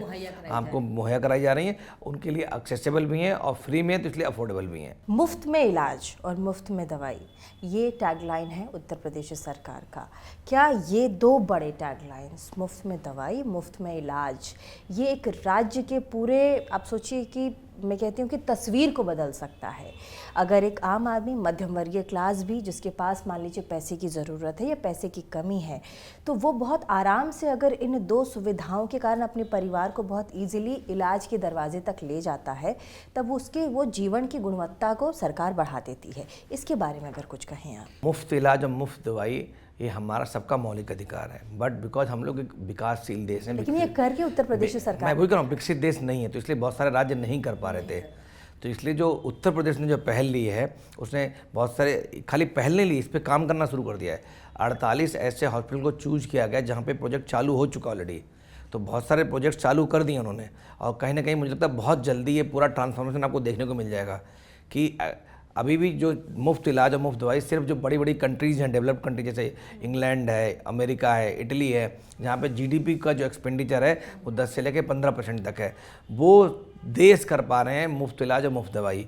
Speaker 1: आपको मुहैया कराई जा रही हैं। उनके लिए एक्सेसिबल भी हैं और फ्री में, तो इसलिए अफोर्डेबल भी हैं।
Speaker 2: मुफ्त में इलाज और मुफ्त में दवाई, ये टैगलाइन है उत्तर प्रदेश सरकार का। क्या ये दो बड़े टैगलाइंस, मुफ्त में दवाई, मुफ्त में इलाज, ये एक राज्य के पूरे, आप सोचिए कि मैं कहती हूँ कि तस्वीर को बदल सकता है। अगर एक आम आदमी, मध्यम वर्गीय क्लास भी, जिसके पास मान लीजिए पैसे की ज़रूरत है या पैसे की कमी है, तो वो बहुत आराम से अगर इन दो सुविधाओं के कारण अपने परिवार को बहुत ईजिली इलाज के दरवाजे तक ले जाता है, तब उसके वो जीवन की गुणवत्ता को सरकार बढ़ा देती है। इसके बारे में अगर कुछ कहें आप।
Speaker 1: मुफ्त इलाज और मुफ्त दवाई ये हमारा सबका मौलिक अधिकार है, बट बिकॉज हम लोग एक विकासशील देश हैं,
Speaker 2: लेकिन ये करके उत्तर प्रदेश सरकार,
Speaker 1: मैं वही कह रहा हूँ, विकसित देश नहीं है, तो इसलिए बहुत सारे राज्य नहीं कर पा रहे थे। तो इसलिए जो उत्तर प्रदेश ने जो पहल ली है, उसने बहुत सारे, खाली पहल नहीं ली, इस पर काम करना शुरू कर दिया है। 48 ऐसे हॉस्पिटल को चूज किया गया जहाँ पे प्रोजेक्ट चालू हो चुका ऑलरेडी, तो बहुत सारे प्रोजेक्ट चालू कर दिए उन्होंने, और कहीं ना कहीं मुझे लगता है बहुत जल्दी ये पूरा ट्रांसफॉर्मेशन आपको देखने को मिल जाएगा कि अभी भी जो मुफ्त इलाज और मुफ्त दवाई सिर्फ जो बड़ी बड़ी कंट्रीज़ हैं, डेवलप्ड कंट्री जैसे इंग्लैंड है, अमेरिका है, इटली है, जहाँ पे GDP का जो एक्सपेंडिचर है वो 10 से लेकर 15% तक है, वो देश कर पा रहे हैं मुफ्त इलाज और मुफ्त दवाई।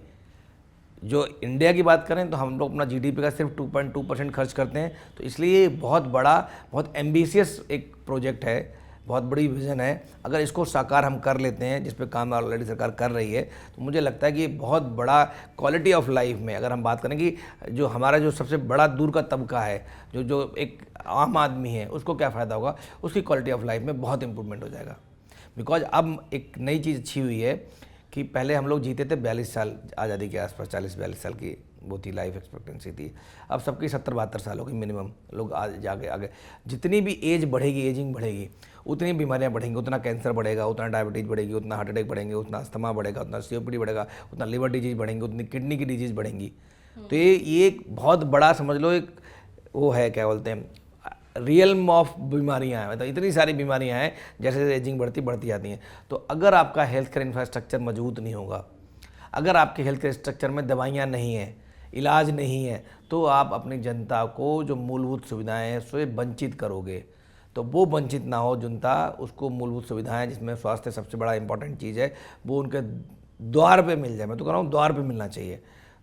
Speaker 1: जो इंडिया की बात करें तो हम लोग अपना GDP का सिर्फ 2.2% खर्च करते हैं, तो इसलिए ये बहुत बड़ा, बहुत एम्बिशियस एक प्रोजेक्ट है, बहुत बड़ी विज़न है। अगर इसको साकार हम कर लेते हैं, जिस पे काम ऑलरेडी सरकार कर रही है, तो मुझे लगता है कि बहुत बड़ा क्वालिटी ऑफ लाइफ में, अगर हम बात करें कि जो हमारा जो सबसे बड़ा दूर का तबका है, जो एक आम आदमी है, उसको क्या फ़ायदा होगा, उसकी क्वालिटी ऑफ लाइफ में बहुत इंप्रूवमेंट हो जाएगा। बिकॉज अब एक नई चीज़ अच्छी हुई है कि पहले हम लोग जीते थे 42 साल आज़ादी के आसपास, 40-42 साल की वो थी लाइफ एक्सपेक्टेंसी थी। अब सबकी 70-72 साल हो गई मिनिमम, लोग आज आगे जितनी भी एज बढ़ेगी, एजिंग बढ़ेगी, उतनी बीमारियां बढ़ेंगी, उतना कैंसर बढ़ेगा, उतना डायबिटीज़ बढ़ेगी, उतना हार्ट अटैक बढ़ेंगे, उतना अस्थमा बढ़ेगा, उतना COPD बढ़ेगा, उतना लिवर डिजीज़ बढ़ेंगी, उतनी किडनी की डिजीज़ बढ़ेंगी। तो ये एक बहुत बड़ा, समझ लो, एक वो है, क्या बोलते हैं, रियल्म ऑफ बीमारियां हैं, मतलब इतनी सारी बीमारियां हैं, जैसे जैसे एजिंग बढ़ती जाती हैं। तो अगर आपका हेल्थ केयर इंफ्रास्ट्रक्चर मजबूत नहीं होगा, अगर आपके हेल्थ केयर स्ट्रक्चर में दवाइयाँ नहीं हैं, इलाज नहीं है, तो आप अपनी जनता को जो मूलभूत सुविधाएं हैं उससे वंचित करोगे। तो वो वंचित ना हो जनता, उसको मूलभूत सुविधाएं, जिसमें स्वास्थ्य सबसे बड़ा इंपॉर्टेंट चीज़ है, वो उनके द्वार पे मिल जाए। मैं तो कह रहा हूँ द्वार पे मिलना चाहिए।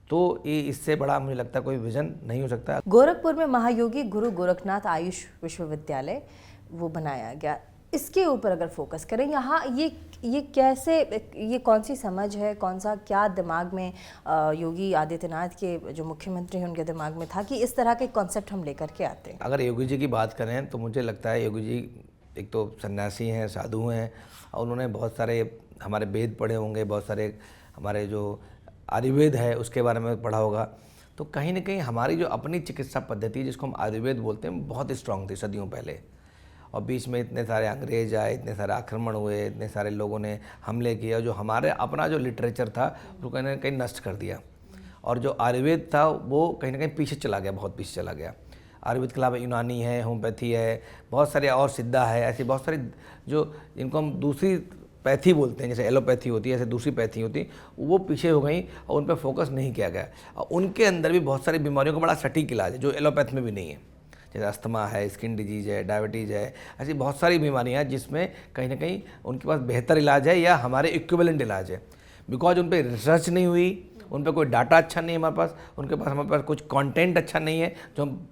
Speaker 1: तो ये इससे बड़ा मुझे लगता है कोई विजन नहीं हो सकता।
Speaker 2: गोरखपुर में महायोगी गुरु गोरखनाथ आयुष विश्वविद्यालय वो बनाया गया, इसके ऊपर अगर फोकस करें, यहाँ ये कैसे, ये कौन सी समझ है, कौन सा क्या दिमाग में योगी आदित्यनाथ के जो मुख्यमंत्री हैं उनके दिमाग में था कि इस तरह के कॉन्सेप्ट हम लेकर के आते हैं?
Speaker 1: अगर योगी जी की बात करें तो मुझे लगता है योगी जी एक तो सन्यासी हैं, साधु हैं, और उन्होंने बहुत सारे हमारे वेद पढ़े होंगे, बहुत सारे हमारे जो आयुर्वेद है उसके बारे में पढ़ा होगा। तो कहीं ना कहीं हमारी जो अपनी चिकित्सा पद्धति जिसको हम आयुर्वेद बोलते हैं बहुत स्ट्रांग थी सदियों पहले, और बीच में इतने सारे अंग्रेज आए, इतने सारे आक्रमण हुए, इतने सारे लोगों ने हमले किए, जो हमारे अपना जो लिटरेचर था उसको कहीं ना कहीं नष्ट कर दिया, और जो आयुर्वेद था वो कहीं ना कहीं पीछे चला गया, बहुत पीछे चला गया। आयुर्वेद के अलावा यूनानी है, होम्योपैथी है, बहुत सारे और सिद्धा है, ऐसी बहुत सारी जो जिनको हम दूसरी पैथी बोलते हैं, जैसे एलोपैथी होती है, ऐसे दूसरी पैथी होती, वो पीछे हो गई और उन पर फोकस नहीं किया गया। और उनके अंदर भी बहुत सारी बीमारियों का बड़ा सटीक इलाज है जो एलोपैथ में भी नहीं है, जैसे अस्थमा है, स्किन डिजीज़ है, डायबिटीज़ है, ऐसी बहुत सारी बीमारियां हैं जिसमें कहीं ना कहीं उनके पास बेहतर इलाज है या हमारे इक्विवेलेंट इलाज है। बिकॉज उन पर रिसर्च नहीं हुई, उन पर कोई डाटा अच्छा नहीं है हमारे पास, हमारे पास कुछ कंटेंट अच्छा नहीं है जो हम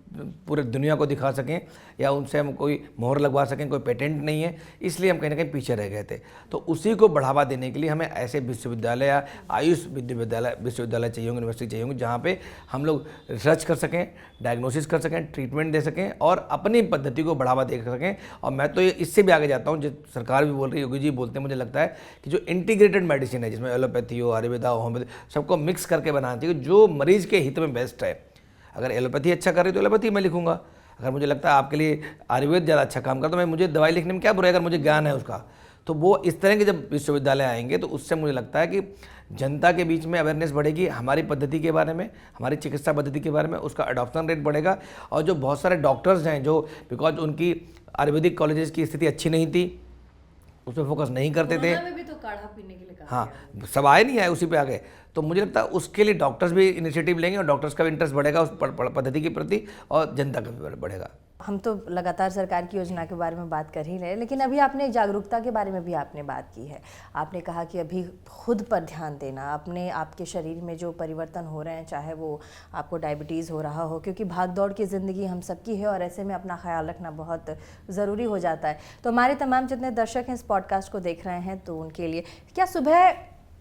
Speaker 1: पूरे दुनिया को दिखा सकें, या उनसे हम कोई मोहर लगवा सकें, कोई पेटेंट नहीं है, इसलिए हम कहीं ना कहीं पीछे रह गए थे। तो उसी को बढ़ावा देने के लिए हमें ऐसे विश्वविद्यालय या आयुष विश्वविद्यालय चाहिए होंगे, यूनिवर्सिटी चाहिए होंगे, जहाँ पे हम लोग रिसर्च कर सकें, डायग्नोसिस कर सकें, ट्रीटमेंट दे सकें और अपनी पद्धति को बढ़ावा दे सकें। और मैं तो इससे भी आगे जाता हूँ, जो सरकार भी बोल रही है, योगी जी बोलते हैं, मुझे लगता है कि जो इंटीग्रेटेड मेडिसिन है, जिसमें एलोपैथी हो, आयुर्वेदा हो, होम्योपैथी, सबको मिक्स करके बनाना चाहिए जो मरीज़ के हित में बेस्ट है। अगर एलोपैथी अच्छा कर रही है तो एलोपैथी मैं लिखूंगा, अगर मुझे लगता है आपके लिए आयुर्वेद ज़्यादा अच्छा काम करता तो मैं मुझे दवाई लिखने में क्या बुराई, अगर मुझे ज्ञान है उसका। तो वो इस तरह के जब विश्वविद्यालय आएंगे तो उससे मुझे लगता है कि जनता के बीच में अवेयरनेस बढ़ेगी हमारी पद्धति के बारे में, हमारी चिकित्सा पद्धति के बारे में, उसका अडॉप्शन रेट बढ़ेगा। और जो बहुत सारे डॉक्टर्स हैं जो बिकॉज उनकी आयुर्वेदिक कॉलेजेस की स्थिति अच्छी नहीं थी, उस पर फोकस नहीं करते थे।
Speaker 2: में भी तो काढ़ा पीने के लिए कहा
Speaker 1: हाँ, सब आए नहीं आए, उसी पे आ गए। तो मुझे लगता है उसके लिए डॉक्टर्स भी इनिशिएटिव लेंगे और डॉक्टर्स का भी इंटरेस्ट बढ़ेगा उस पद्धति के प्रति और जनता का भी बढ़ेगा।
Speaker 2: हम तो लगातार सरकार की योजना के बारे में बात कर ही रहे हैं, लेकिन अभी आपने जागरूकता के बारे में भी आपने बात की है। आपने कहा कि अभी खुद पर ध्यान देना, अपने आपके शरीर में जो परिवर्तन हो रहे हैं, चाहे वो आपको डायबिटीज़ हो रहा हो, क्योंकि भाग दौड़ की ज़िंदगी हम सबकी है और ऐसे में अपना ख्याल रखना बहुत ज़रूरी हो जाता है। तो हमारे तमाम जितने दर्शक हैं इस पॉडकास्ट को देख रहे हैं, तो उनके लिए क्या सुबह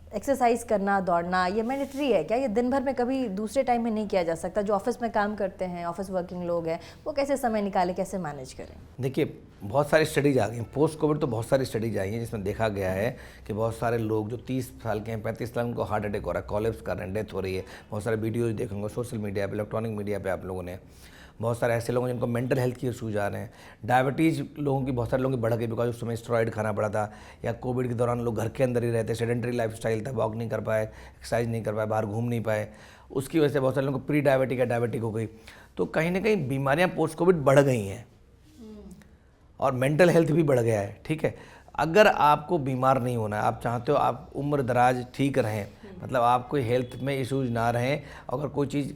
Speaker 2: एक्सरसाइज करना, दौड़ना, ये मैंडेटरी है क्या? ये दिन भर में कभी दूसरे टाइम में नहीं किया जा सकता? जो ऑफिस में काम करते हैं, ऑफिस वर्किंग लोग हैं, वो कैसे समय निकालें, कैसे मैनेज करें?
Speaker 1: देखिए, बहुत सारी स्टडीज आ गई हैं पोस्ट कोविड, तो बहुत सारी स्टडीज आई हैं जिसमें देखा गया है कि बहुत सारे लोग जो 30 साल के हैं, 35 साल, उनको हार्ट अटैक हो रहा है, कोलैप्स कर रहे हैं, डेथ हो रही है। बहुत सारे वीडियोज़ देखेंगे सोशल मीडिया पर, इलेक्ट्रॉनिक मीडिया पर आप लोगों ने। बहुत सारे ऐसे लोग हैं जिनको मेंटल हेल्थ की इशूज आ रहे हैं। डायबिटीज़ लोगों की, बहुत सारे लोगों की बढ़ गई बिकॉज उस समय स्टेरॉइड खाना पड़ा था, या कोविड के दौरान लोग घर के अंदर ही रहते, सेडेंटरी लाइफस्टाइल था, वॉक नहीं कर पाए, एक्सरसाइज नहीं कर पाए, बाहर घूम नहीं पाए। उसकी वजह से बहुत सारे लोगों को प्री डायबिटिक या डायबिटिक हो गई। तो कहीं ना कहीं बीमारियां पोस्ट कोविड बढ़ गई हैं और मेंटल हेल्थ भी बढ़ गया है। ठीक है, अगर आपको बीमार नहीं होना है, आप चाहते हो आप उम्र दराज ठीक रहें, मतलब आप कोई हेल्थ में इशूज ना रहें, अगर कोई चीज़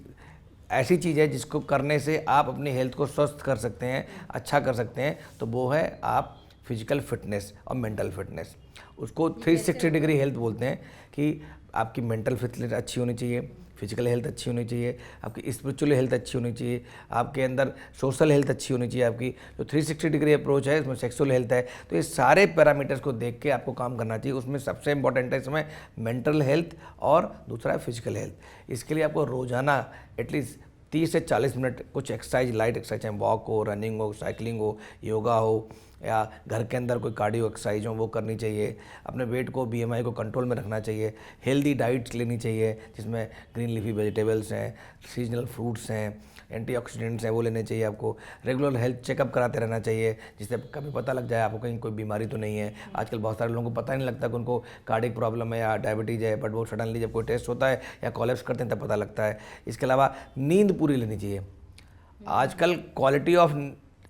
Speaker 1: ऐसी चीज़ है जिसको करने से आप अपनी हेल्थ को स्वस्थ कर सकते हैं, अच्छा कर सकते हैं, तो वो है आप फिजिकल फिटनेस और मेंटल फिटनेस। उसको 360 डिग्री हेल्थ बोलते हैं कि आपकी मेंटल फिटनेस अच्छी होनी चाहिए, फिजिकल हेल्थ अच्छी होनी चाहिए, आपकी स्पिरिचुअल हेल्थ अच्छी होनी चाहिए, आपके अंदर सोशल हेल्थ अच्छी होनी चाहिए। आपकी जो 360 डिग्री अप्रोच है इसमें सेक्सुअल हेल्थ है। तो ये सारे पैरामीटर्स को देख के आपको काम करना चाहिए। उसमें सबसे इंपॉर्टेंट है इसमें मेंटल हेल्थ और दूसरा है फिजिकल हेल्थ। इसके लिए आपको रोज़ाना एटलीस्ट 30 से 40 मिनट कुछ एक्सरसाइज, लाइट एक्सरसाइज, चाहे वॉक हो, रनिंग हो, साइकिलिंग हो, योगा हो, या घर के अंदर कोई कार्डियो एक्सरसाइज हो, वो करनी चाहिए। अपने वेट को, BMI को कंट्रोल में रखना चाहिए। हेल्दी डाइट्स लेनी चाहिए जिसमें ग्रीन लीफी वेजिटेबल्स हैं, सीजनल फ्रूट्स हैं, एंटीऑक्सीडेंट्स हैं, वो लेने चाहिए आपको। रेगुलर हेल्थ चेकअप कराते रहना चाहिए जिससे कभी पता लग जाए आपको कहीं कोई बीमारी तो नहीं है। आजकल बहुत सारे लोगों को पता नहीं लगता कि उनको कार्डियक प्रॉब्लम है या डायबिटीज़ है, बट वो सडनली जब कोई टेस्ट होता है या कोलैप्स करते हैं तब पता लगता है। इसके अलावा नींद पूरी लेनी चाहिए। आजकल क्वालिटी ऑफ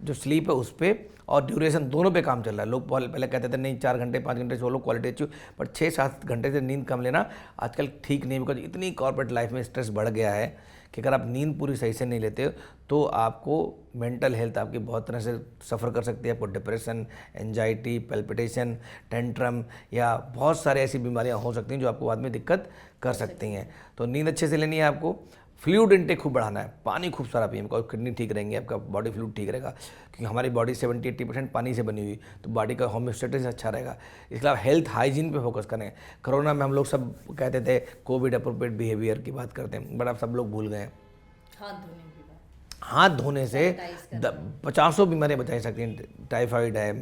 Speaker 1: जो स्लीप है उस पर और ड्यूरेशन दोनों पे काम चल रहा है। लोग पहले कहते थे नहीं 4 घंटे 5 घंटे सो लो, क्वालिटी अच्छी, पर 6-7 घंटे से नींद कम लेना आजकल ठीक नहीं, बिकॉज इतनी कॉर्पोरेट लाइफ में स्ट्रेस बढ़ गया है कि अगर आप नींद पूरी सही से नहीं लेते तो आपको मेंटल हेल्थ आपकी बहुत तरह से सफ़र कर सकती है। आपको डिप्रेशन, एंजाइटी, पैल्पिटेशन, टेंट्रम या बहुत सारे ऐसी बीमारियां हो सकती हैं जो आपको बाद में दिक्कत कर सकती हैं। तो नींद अच्छे से लेनी है आपको। फ्लूइड इंटेक खूब बढ़ाना है, पानी खूब सारा पिए, बिकॉज किडनी ठीक रहेंगे, आपका बॉडी फ्लूइड ठीक रहेगा, क्योंकि हमारी बॉडी 70-80% पानी से बनी हुई, तो बॉडी का होम्योस्टेसिस अच्छा रहेगा। इसके अलावा हेल्थ हाइजीन पे फोकस करें। कोरोना में हम लोग सब कहते थे कोविड अप्रोप्रिएट बिहेवियर की बात करते हैं, बट अब सब लोग भूल गए हैं। हाथ धोने से 50 बीमारियाँ बचाई सकती हैं। टाइफाइड है,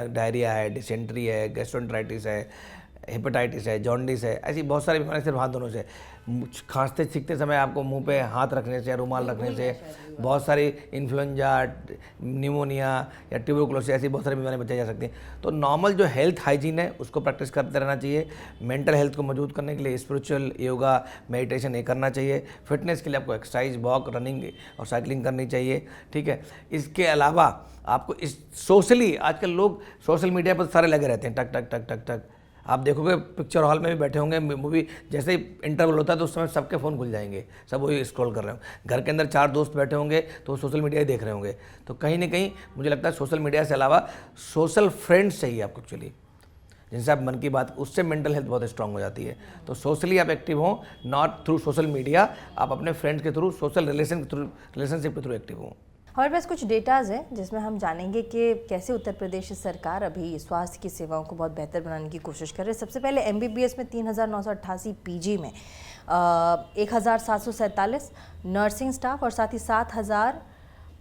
Speaker 1: डायरिया है, डिसेंट्री है, गैस्ट्रोएंटेराइटिस है, हेपेटाइटिस है, जॉन्डिस है, ऐसी बहुत सारी बीमारियाँ सिर्फ हाथ धोने से। खांसते सीखते समय आपको मुंह पे हाथ रखने से या रुमाल रखने से बहुत सारी इन्फ्लुएंजा, निमोनिया या ट्यूबरकुलोसिस ऐसी बहुत सारी बीमारियाँ बचाई जा सकती हैं। तो नॉर्मल जो हेल्थ हाइजीन है उसको प्रैक्टिस करते रहना चाहिए। मेंटल हेल्थ को मजबूत करने के लिए स्पिरिचुअल, योगा, मेडिटेशन ये करना चाहिए। फिटनेस के लिए आपको एक्सरसाइज, वॉक, रनिंग और साइकिलिंग करनी चाहिए। ठीक है, इसके अलावा आपको इस सोशली, आजकल लोग सोशल मीडिया पर सारे लगे रहते हैं, टक टक टक टक टक। आप देखोगे पिक्चर हॉल में भी बैठे होंगे, मूवी जैसे ही इंटरवल होता है तो उस समय सबके फ़ोन खुल जाएंगे, सब वही स्क्रॉल कर रहे होंगे। घर के अंदर 4 दोस्त बैठे होंगे तो सोशल मीडिया ही देख रहे होंगे। तो कहीं ना कहीं मुझे लगता है सोशल मीडिया से अलावा सोशल फ्रेंड्स चाहिए आपको एक्चुअली, जिनसे आप मन की बात, उससे मेंटल हेल्थ बहुत स्ट्रांग हो जाती है। तो सोशली आप एक्टिव हों, नॉट थ्रू सोशल मीडिया, आप अपने फ्रेंड्स के थ्रू, सोशल रिलेशनशिप के थ्रू एक्टिव हों।
Speaker 2: हमारे पास कुछ डेटाज हैं जिसमें हम जानेंगे कि कैसे उत्तर प्रदेश सरकार अभी स्वास्थ्य की सेवाओं को बहुत बेहतर बनाने की कोशिश कर रही है। सबसे पहले MBBS में 3,988, PG में 1,747 नर्सिंग स्टाफ और साथ ही 7,000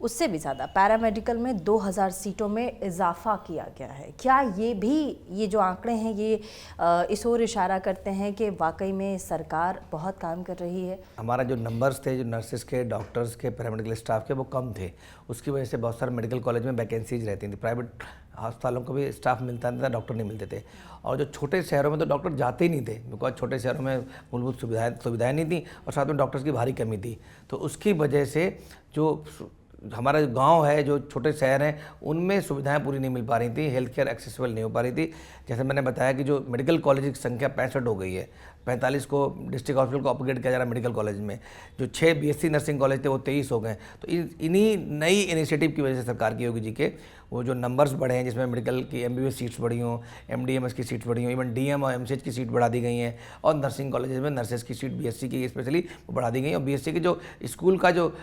Speaker 2: उससे भी ज़्यादा पैरामेडिकल में 2000 सीटों में इजाफा किया गया है। क्या ये जो आंकड़े हैं ये इस ओर इशारा करते हैं कि वाकई में सरकार बहुत काम कर रही है?
Speaker 1: हमारा जो नंबर्स थे, जो नर्सेस के, डॉक्टर्स के, पैरामेडिकल स्टाफ के, वो कम थे। उसकी वजह से बहुत सारे मेडिकल कॉलेज में वैकेंसीज रहती थी। प्राइवेट अस्पतालों को भी स्टाफ मिलता नहीं था, डॉक्टर नहीं मिलते थे। और जो छोटे शहरों में तो डॉक्टर जाते ही नहीं थे, बिकॉज छोटे शहरों में मूलभूत सुविधाएँ नहीं थी और साथ में डॉक्टर्स की भारी कमी थी। तो उसकी वजह से जो हमारा गांव है, जो छोटे शहर हैं, उनमें सुविधाएं पूरी नहीं मिल पा रही थी, हेल्थ केयर एक्सेसिबल नहीं हो पा रही थी। जैसे मैंने बताया कि जो मेडिकल कॉलेज की संख्या 65 हो गई है, 45 को डिस्ट्रिक्ट हॉस्पिटल को अपग्रेड किया जा रहा है मेडिकल कॉलेज में। जो 6 बीएससी नर्सिंग कॉलेज थे वो 23 हो गए। तो इन्हीं नई इनिशिएटिव की वजह से सरकार की योगी जी के वो जो नंबर्स बढ़े हैं, जिसमें मेडिकल की एमबीबीएस सीट्स बढ़ी हों, एमडीएमएस की सीट्स बढ़ी हों, इवन डीएम और एमसीएच की सीट बढ़ा दी गई हैं, और नर्सिंग कॉलेजेस में नर्सेस की सीट बीएससी की स्पेशली वो बढ़ा दी गई। और बीएससी के जो स्कूल का जो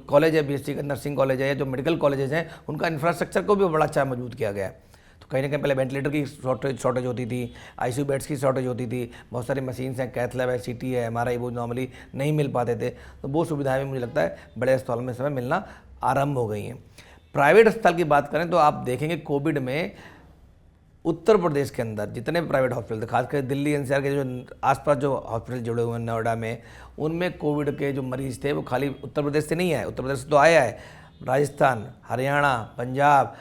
Speaker 1: कॉलेज है, बीएससी का नर्सिंग कॉलेज है, या जो मेडिकल कॉलेजेस हैं, उनका इंफ्रास्ट्रक्चर को भी बड़ा अच्छा मजबूत किया गया है। तो कहीं ना कहीं पहले वेंटिलेटर की शॉर्टेज होती थी, आईसीयू बेड्स की शॉर्टेज होती थी, बहुत सारी मशीन्स हैं, कैथ लैब है, सीटी है, एमआरआई, वो नॉर्मली नहीं मिल पाते थे। तो वो सुविधाएं भी मुझे लगता है बड़े अस्पतालों में समय मिलना आरंभ हो गई हैं। प्राइवेट अस्पताल की बात करें तो आप देखेंगे कोविड में उत्तर प्रदेश के अंदर जितने प्राइवेट हॉस्पिटल थे, खासकर दिल्ली एनसीआर के जो आसपास जो हॉस्पिटल जुड़े हुए हैं नोएडा में, उनमें कोविड के जो मरीज थे वो खाली उत्तर प्रदेश से नहीं आए। उत्तर प्रदेश से तो आया है, राजस्थान, हरियाणा, पंजाब,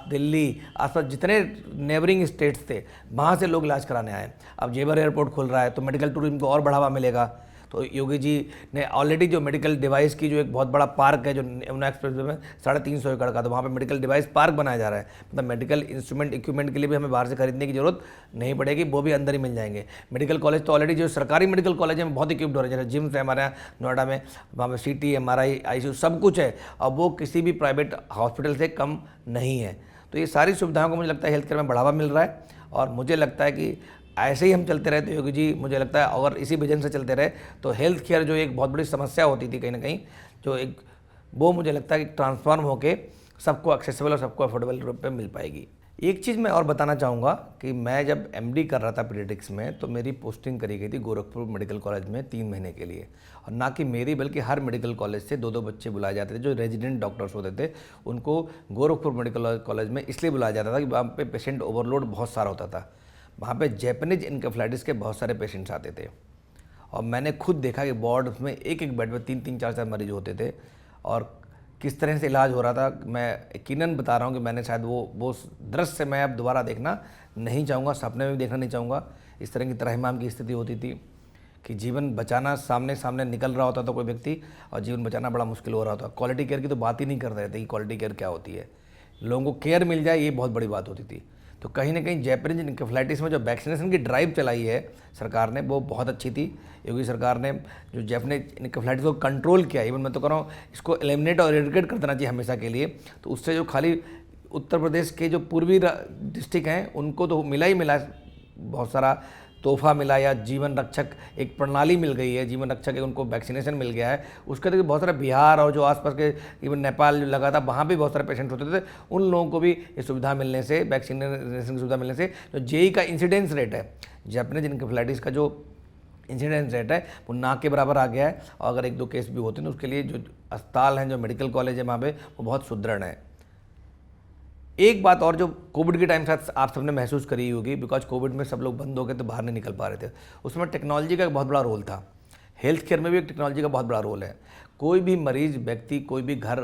Speaker 1: दिल्ली, आसपास जितने नेबरिंग स्टेट्स थे, वहाँ से लोग इलाज कराने आए। अब जेवर एयरपोर्ट खुल रहा है तो मेडिकल टूरिज्म को और बढ़ावा मिलेगा। तो योगी जी ने ऑलरेडी जो मेडिकल डिवाइस की जो एक बहुत बड़ा पार्क है, जो यमुना एक्सप्रेसवे में 350 एकड़ का, तो वहाँ पे मेडिकल डिवाइस पार्क बनाया जा रहा है। मतलब मेडिकल इंस्ट्रूमेंट इक्विपमेंट के लिए भी हमें बाहर से खरीदने की जरूरत नहीं पड़ेगी, वो भी अंदर ही मिल जाएंगे। मेडिकल कॉलेज तो ऑलरेडी जो सरकारी मेडिकल कॉलेज है बहुत इक्विप्ड हो रहे हैं, जैसे जिम्स है हमारे यहाँ नोएडा में, वहाँ पर CT, MRI, ICU सब कुछ है। अब वो किसी भी प्राइवेट हॉस्पिटल से कम नहीं है। तो ये सारी सुविधाओं को मुझे लगता है हेल्थ केयर में बढ़ावा मिल रहा है। और मुझे लगता है कि ऐसे ही हम चलते रहे तो योगी जी, मुझे लगता है अगर इसी विजन से चलते रहे तो हेल्थ केयर जो एक बहुत बड़ी समस्या होती थी कहीं ना कहीं, जो एक वो मुझे लगता है कि ट्रांसफॉर्म होके सबको एक्सेसिबल और सबको अफोर्डेबल रूप में मिल पाएगी। एक चीज़ मैं और बताना चाहूँगा कि मैं जब MD कर रहा था पीडियाट्रिक्स में, तो मेरी पोस्टिंग करी गई थी गोरखपुर मेडिकल कॉलेज में 3 महीने के लिए। और ना कि मेरी बल्कि हर मेडिकल कॉलेज से 2-2 बच्चे बुलाए जाते थे। जो रेजिडेंट डॉक्टर्स होते थे उनको गोरखपुर मेडिकल कॉलेज में इसलिए बुलाया जाता था कि वहाँ पे पेशेंट ओवरलोड बहुत सारा होता था। वहाँ पे जैपनीज इनकेफ्लाइटिस के बहुत सारे पेशेंट्स आते थे और मैंने खुद देखा कि वार्ड में एक बेड में 3-3, 4-4 मरीज होते थे और किस तरह से इलाज हो रहा था। मैं यकीनन बता रहा हूँ कि मैंने शायद वो दृश्य मैं अब दोबारा देखना नहीं चाहूँगा, सपने में भी देखना नहीं चाहूँगा। इस तरह की त्रहिमाम की स्थिति होती थी कि जीवन बचाना सामने निकल रहा होता था कोई व्यक्ति, और जीवन बचाना बड़ा मुश्किल हो रहा होता। क्वालिटी केयर की तो बात ही नहीं कर रहे थे कि क्वालिटी केयर क्या होती है। लोगों को केयर मिल जाए, ये बहुत बड़ी बात होती थी। तो कहीं ना कहीं जैपनीज इनकेफ्लाइटिस में जो वैक्सीनेशन की ड्राइव चलाई है सरकार ने, वो बहुत अच्छी थी। योगी सरकार ने जो जैपनीज इनकेफ्लाइटिस को कंट्रोल किया, इवन मैं तो कह रहा हूँ इसको एलिमिनेट और इरेडिकेट कर देना चाहिए हमेशा के लिए। तो उससे जो खाली उत्तर प्रदेश के जो पूर्वी डिस्ट्रिक्ट हैं उनको तो मिला ही मिला, बहुत सारा तोहफा मिला, या जीवन रक्षक एक प्रणाली मिल गई है, जीवन रक्षक एक उनको वैक्सीनेशन मिल गया है। उसके तो बहुत सारे बिहार और जो आसपास के इवन नेपाल जो लगा था वहाँ भी बहुत सारे पेशेंट होते थे, उन लोगों को भी ये सुविधा मिलने से, वैक्सीनेशन की सुविधा मिलने से जो जेई का इंसिडेंस रेट है, जैपनीज इनकेफ्लाइटिस का जो इंसिडेंस रेट है वो ना के बराबर आ गया है। और अगर 1-2 केस भी होते हैं तो उसके लिए जो अस्पताल हैं, जो मेडिकल कॉलेज है वहाँ पे, वो बहुत सुदृढ़ है। एक बात और जो कोविड के टाइम साथ आप सबने महसूस करी होगी, बिकॉज कोविड में सब लोग बंद हो गए तो बाहर नहीं निकल पा रहे थे, उसमें टेक्नोलॉजी का एक बहुत बड़ा रोल था। हेल्थ केयर में भी एक टेक्नोलॉजी का बहुत बड़ा रोल है। कोई भी मरीज व्यक्ति कोई भी घर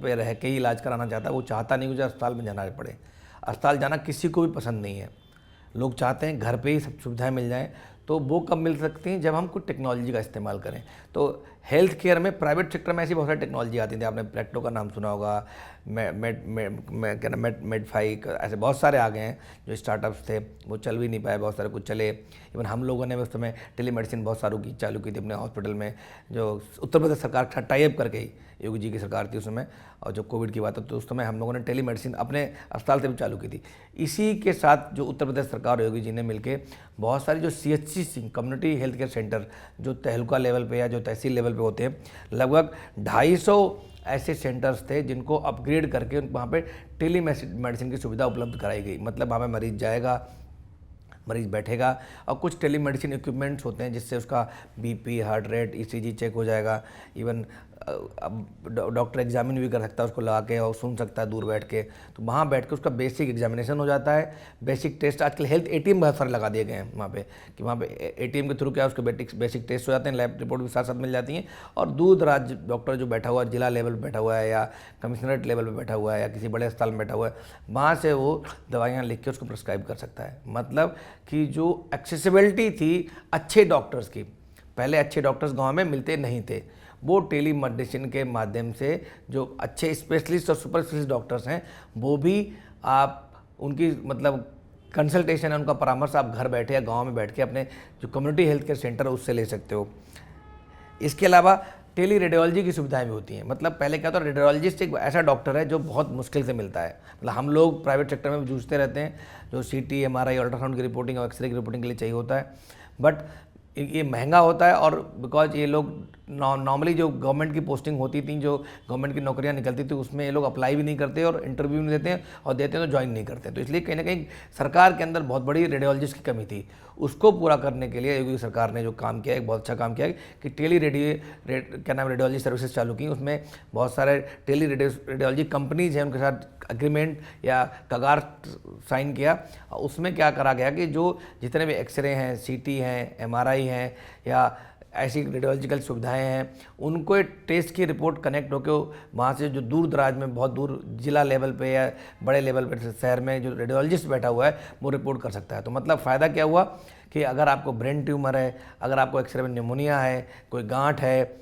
Speaker 1: पे रह के ही इलाज कराना चाहता है, वो चाहता नहीं मुझे अस्पताल में जाना पड़े। अस्पताल जाना किसी को भी पसंद नहीं है, लोग चाहते हैं घर पे ही सब सुविधाएं मिल जाएं। तो वो कब मिल सकती हैं, जब हम कुछ टेक्नोलॉजी का इस्तेमाल करें। तो हेल्थ केयर में प्राइवेट सेक्टर में ऐसी बहुत सारी टेक्नोलॉजी आती थी, आपने प्लेक्टो का नाम सुना होगा, मेडफाई, ऐसे बहुत सारे आ गए हैं जो स्टार्टअप्स थे, वो चल भी नहीं पाए, बहुत सारे कुछ चले। इवन हम लोगों ने उस समय टेलीमेडिसिन बहुत सारों चालू की थी अपने हॉस्पिटल में, जो उत्तर प्रदेश सरकार के साथ टाई अप करके ही, योगी जी की सरकार थी उस समय, और जब कोविड की बात है तो उस समय हम लोगों ने टेलीमेडिसिन अपने अस्पताल से भी चालू की थी। इसी के साथ जो उत्तर प्रदेश सरकार योगी जी ने मिलकर बहुत सारी जो CHC community health care centre जो तहलका लेवल पे या जो तहसील लेवल पे होते हैं, लगभग 250 ऐसे सेंटर्स थे जिनको अपग्रेड करके वहाँ पे टेलीमेडिसिन की सुविधा उपलब्ध कराई गई। मतलब वहाँ पे मरीज जाएगा, मरीज बैठेगा, और कुछ टेलीमेडिसिन इक्विपमेंट्स होते हैं जिससे उसका BP, heart rate, ECG check हो जाएगा। इवन अब डॉक्टर एग्जामिन भी कर सकता है उसको लगा के और सुन सकता है दूर बैठ के, तो वहाँ बैठ के उसका बेसिक एग्जामिनेशन हो जाता है, बेसिक टेस्ट। आजकल हेल्थ ATM बहुत सारे लगा दिए गए हैं वहाँ पे, कि वहाँ पे ATM के थ्रू क्या उसके बेसिक टेस्ट हो जाते हैं, लैब रिपोर्ट भी साथ साथ मिल जाती हैं, और दूर दराज डॉक्टर जो बैठा हुआ है, जिला लेवल पर बैठा हुआ है या कमिश्नरेट लेवल पर बैठा हुआ है या किसी बड़े अस्पताल में बैठा हुआ है, वहाँ से वो दवाइयाँ लिख के उसको प्रिस्क्राइब कर सकता है। मतलब कि जो एक्सेसिबिलिटी थी अच्छे डॉक्टर्स की, पहले अच्छे डॉक्टर्स गांव में मिलते नहीं थे, वो टेली मेडिसिन के माध्यम से जो अच्छे स्पेशलिस्ट और सुपर स्पेशलिस्ट डॉक्टर्स हैं वो भी आप उनकी मतलब कंसल्टेशन है, उनका परामर्श आप घर बैठे या गांव में बैठ के अपने जो कम्युनिटी हेल्थ केयर सेंटर है उससे ले सकते हो। इसके अलावा टेली रेडियोलॉजी की सुविधाएं भी होती हैं। मतलब पहले क्या होता है, रेडियोलॉजिस्ट एक ऐसा डॉक्टर है जो बहुत मुश्किल से मिलता है। मतलब हम लोग प्राइवेट सेक्टर में भी जूझते रहते हैं, जो CT MRI अल्ट्रासाउंड की रिपोर्टिंग और एक्सरे की रिपोर्टिंग के लिए चाहिए होता है, बट ये महंगा होता है। और बिकॉज ये लोग नॉर्मली जो गवर्नमेंट की पोस्टिंग होती थी, जो गवर्नमेंट की नौकरियां निकलती थी, उसमें ये लोग अप्लाई भी नहीं करते और इंटरव्यू नहीं देते हैं, और देते हैं तो ज्वाइन नहीं करते। तो इसलिए कहीं ना कहीं सरकार के अंदर बहुत बड़ी रेडियोलॉजिस्ट की कमी थी। उसको पूरा करने के लिए योगी सरकार ने जो काम किया है, एक बहुत अच्छा काम किया है कि टेली रेडियोलॉजी सर्विसेज चालू की। उसमें बहुत सारे टेली रेडियोलॉजी कंपनीज हैं, उनके साथ एग्रीमेंट या कगार साइन किया। उसमें क्या करा गया कि जो जितने भी एक्सरे हैं, CT हैं, MRI हैं या ऐसी रेडियोलॉजिकल सुविधाएं हैं, उनको टेस्ट की रिपोर्ट कनेक्ट होकर वहाँ से जो दूर दराज में बहुत दूर जिला लेवल पे या बड़े लेवल पे शहर में जो रेडियोलॉजिस्ट बैठा हुआ है वो रिपोर्ट कर सकता है। तो मतलब फ़ायदा क्या हुआ कि अगर आपको ब्रेन ट्यूमर है, अगर आपको एक्सरे में निमोनिया है, कोई गांठ है,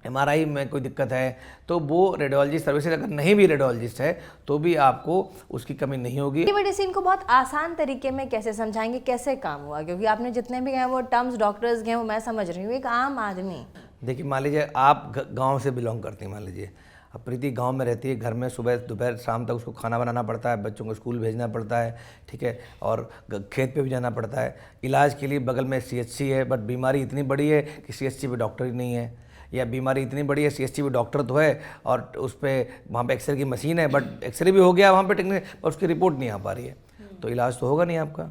Speaker 1: MRI में कोई दिक्कत है, तो वो रेडियोलॉजी सर्विसेज अगर नहीं भी रेडियोलॉजिस्ट है तो भी आपको उसकी कमी नहीं होगी।
Speaker 2: मेडिसिन को बहुत आसान तरीके में कैसे समझाएंगे, कैसे काम हुआ? क्योंकि आपने जितने भी हैं वो टर्म्स डॉक्टर्स के हैं वो मैं समझ रही हूँ, एक आम आदमी।
Speaker 1: देखिए, मान लीजिए आप गांव से बिलोंग करती हैं, मान लीजिए अब प्रीति गांव में रहती है, घर में सुबह दोपहर शाम तक उसको खाना बनाना पड़ता है, बच्चों को स्कूल भेजना पड़ता है, ठीक है, और खेत पे भी जाना पड़ता है। इलाज के लिए बगल में CHC है, बट बीमारी इतनी बड़ी है कि CHC पे डॉक्टर ही नहीं है, या बीमारी इतनी बड़ी है CHC पे डॉक्टर तो है और उस पर वहाँ पे एक्सरे की मशीन है, बट एक्सरे भी हो गया वहाँ पे टेक्निक, पर उसकी रिपोर्ट नहीं आ पा रही है, तो इलाज तो होगा नहीं आपका,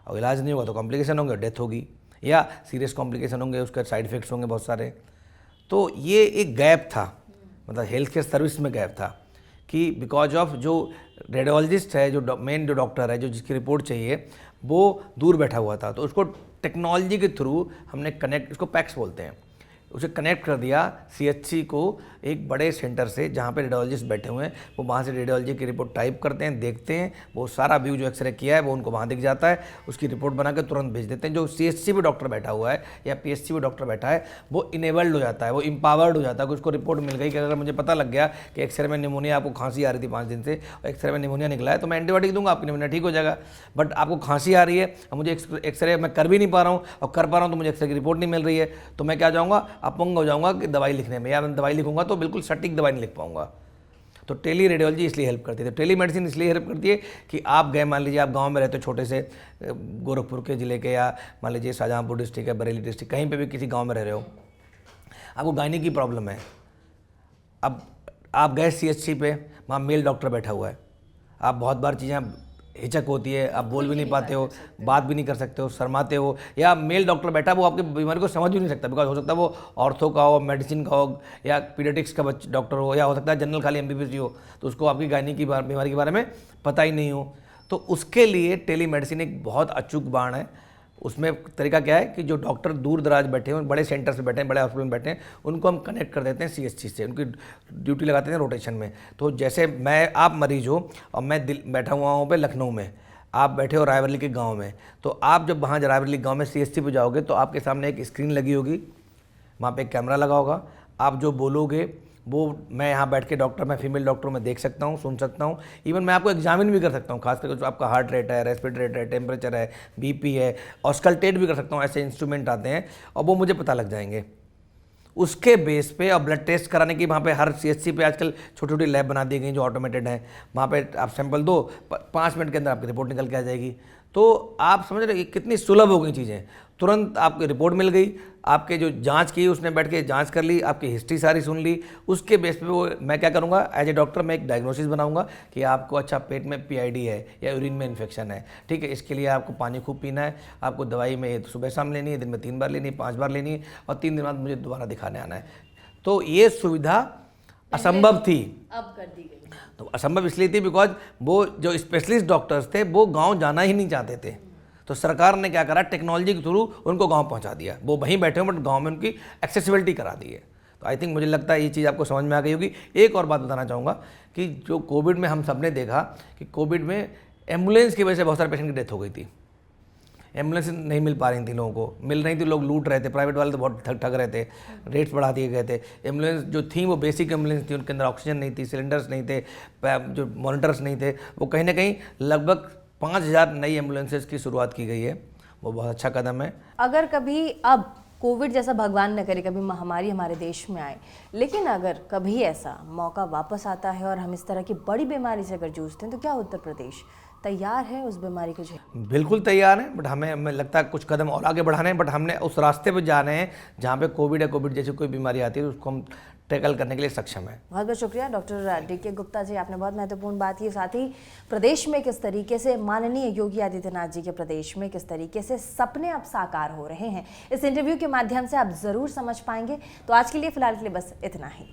Speaker 1: और इलाज नहीं होगा तो कॉम्प्लिकेशन होंगे, डेथ होगी या सीरियस कॉम्प्लिकेशन होंगे, उसके साइड इफेक्ट्स होंगे बहुत सारे। तो ये एक गैप था, मतलब हेल्थ केयर सर्विस में गैप था कि बिकॉज ऑफ जो रेडियोलॉजिस्ट है, जो मेन जो डॉक्टर है, जो जिसकी रिपोर्ट चाहिए वो दूर बैठा हुआ था, तो उसको टेक्नोलॉजी के थ्रू हमने कनेक्ट, उसको पैक्स बोलते हैं, उसे कनेक्ट कर दिया CHC को एक बड़े सेंटर से जहाँ पे रेडियोलॉजिस्ट बैठे हुए हैं। वो वहाँ से रेडियोलॉजी की रिपोर्ट टाइप करते हैं, देखते हैं, वो सारा व्यू जो एक्सरे किया है वो उनको वहाँ दिख जाता है, उसकी रिपोर्ट बना के तुरंत भेज देते हैं। जो CHC पे डॉक्टर बैठा हुआ है या PHC पे डॉक्टर बैठा है वो इनेबल्ड हो जाता है, वो एम्पावर्ड हो जाता है कि उसको रिपोर्ट मिल गई कि अगर मुझे पता लग गया कि एक्सरे में निमोनिया, आपको खांसी आ रही थी 5 दिन से और एक्सरे में निमोनिया निकला है, तो मैं एंटीबायोटिक दूंगा, आपकी निमोनिया ठीक हो जाएगा। बट आपको खांसी आ रही है और मुझे एक्सरे मैं कर भी नहीं पा रहा हूँ, और कर पा रहा हूँ तो मुझे एक्सरे की रिपोर्ट नहीं मिल रही है, तो मैं क्या जाऊँगा, अपंग हो जाऊँगा कि दवाई लिखने में, या मैं दवाई लिखूंगा तो बिल्कुल सटीक दवाई नहीं लिख पाऊंगा। तो टेली रेडियोलॉजी इसलिए हेल्प करती है, टेली मेडिसिन इसलिए हेल्प करती है कि आप गए, मान लीजिए आप गांव में रहते हो, छोटे से गोरखपुर के ज़िले के, या मान लीजिए शाहजहाँपुर डिस्ट्रिक्ट या बरेली डिस्ट्रिक्ट, कहीं पे भी किसी गांव में रह रहे हो, आपको गायनी की प्रॉब्लम है, अब आप गए CHC पे, वहाँ मेल डॉक्टर बैठा हुआ है, आप बहुत बार चीज़ें हिचक होती है, आप बोल भी नहीं पाते हो, बात भी नहीं कर सकते हो, शर्माते हो, या मेल डॉक्टर बैठा वो आपकी बीमारी को समझ भी नहीं सकता, बिकॉज हो सकता है वो ऑर्थो का हो, मेडिसिन का हो, या पीडियाट्रिक्स का डॉक्टर हो, या हो सकता है जनरल खाली MBBS हो, तो उसको आपकी गायनी की बीमारी के बारे में पता ही नहीं हो। तो उसके लिए टेली मेडिसिन एक बहुत अचूक बाण है। उसमें तरीका क्या है कि जो डॉक्टर दूर दराज बैठे हैं, बड़े सेंटर से बैठे हैं, बड़े हॉस्पिटल में बैठे हैं, उनको हम कनेक्ट कर देते हैं CHC से, उनकी ड्यूटी लगाते हैं रोटेशन में। तो जैसे आप मरीज हो और मैं बैठा हुआ हूँ पे लखनऊ में, आप बैठे हो रायबरेली के गांव में, तो आप जब वहाँ रायबरेली गांव में CHC पे जाओगे तो आपके सामने एक स्क्रीन लगी होगी, वहाँ पे एक कैमरा लगा होगा, आप जो बोलोगे वो मैं यहाँ बैठ के डॉक्टर, मैं फीमेल डॉक्टर में देख सकता हूँ, सुन सकता हूँ, इवन मैं आपको एग्जामिन भी कर सकता हूँ, खासकर जो आपका हार्ट रेट है, रेस्पिरेटरी रेट है, टेम्परेचर है, BP है, ऑस्कल्टेट भी कर सकता हूँ। ऐसे इंस्ट्रूमेंट आते हैं और वो मुझे पता लग जाएंगे उसके बेस पे। और ब्लड टेस्ट कराने की वहाँ पे हर CHC पे आजकल छोटी छोटी लैब बना दी गई जो ऑटोमेटेड है, वहाँ पे आप सैंपल दो, 5 मिनट के अंदर आपकी रिपोर्ट निकल के आ जाएगी। तो आप समझ रहे कितनी सुलभ हो गई चीज़ें, तुरंत आपकी रिपोर्ट मिल गई, आपके जो जांच की उसने बैठ के जांच कर ली, आपकी हिस्ट्री सारी सुन ली, उसके बेस पे वो मैं क्या करूँगा एज ए डॉक्टर, मैं एक डायग्नोसिस बनाऊंगा कि आपको अच्छा पेट में PID है या यूरिन में इन्फेक्शन है, ठीक है, इसके लिए आपको पानी खूब पीना है, आपको दवाई में सुबह शाम लेनी है, दिन में 3 बार लेनी है, 5 बार लेनी है, और 3 दिन बाद मुझे दोबारा दिखाने आना है। तो ये सुविधा असंभव थी।
Speaker 2: अब कर दी गई।
Speaker 1: तो असंभव इसलिए थी बिकॉज वो जो स्पेशलिस्ट डॉक्टर्स थे वो गांव जाना ही नहीं चाहते थे। तो सरकार ने क्या करा, टेक्नोलॉजी के थ्रू उनको गांव पहुंचा दिया। वो वहीं बैठे हो बट गांव में उनकी एक्सेसिबिलिटी करा दी है। तो आई थिंक मुझे लगता है ये चीज़ आपको समझ में आ गई होगी। एक और बात बताना चाहूँगा कि जो कोविड में हम सब ने देखा कि कोविड में एम्बुलेंस की वजह से बहुत सारे पेशेंट की डेथ हो गई थी। एम्बुलेंस नहीं मिल पा रही थी लोगों को, मिल रही थी, लोग लूट रहे थे, प्राइवेट वाले तो बहुत ठग रहे थे, रेट्स बढ़ा दिए गए थे। एम्बुलेंस जो थी वो बेसिक एम्बुलेंस थी, उनके अंदर ऑक्सीजन नहीं थी, सिलेंडर्स नहीं थे, जो मॉनिटर्स नहीं थे। वो कहीं ना कहीं लगभग 5000 नई एम्बुलेंसेज की शुरुआत की गई है। वो बहुत अच्छा कदम है।
Speaker 2: अगर कभी अब कोविड जैसा भगवान न करे कभी महामारी हमारे देश में आए, लेकिन अगर कभी ऐसा मौका वापस आता है और हम इस तरह की बड़ी बीमारी से अगर जूझते हैं, तो क्या उत्तर प्रदेश तैयार है उस बीमारी को झेलने?
Speaker 1: बिल्कुल तैयार है, बट हमें लगता है कुछ कदम और आगे बढ़ाने हैं। बट हमने उस रास्ते पे जा रहे हैं जहाँ पे कोविड या कोविड जैसी कोई बीमारी आती है तो उसको हम टैकल करने के लिए सक्षम है।
Speaker 2: बहुत बहुत शुक्रिया डॉक्टर डी.के. गुप्ता जी, आपने बहुत महत्वपूर्ण बात की। साथ ही प्रदेश में किस तरीके से माननीय योगी आदित्यनाथ जी के प्रदेश में किस तरीके से सपने अब साकार हो रहे हैं, इस इंटरव्यू के माध्यम से आप जरूर समझ पाएंगे। तो आज के लिए फिलहाल के लिए बस इतना ही।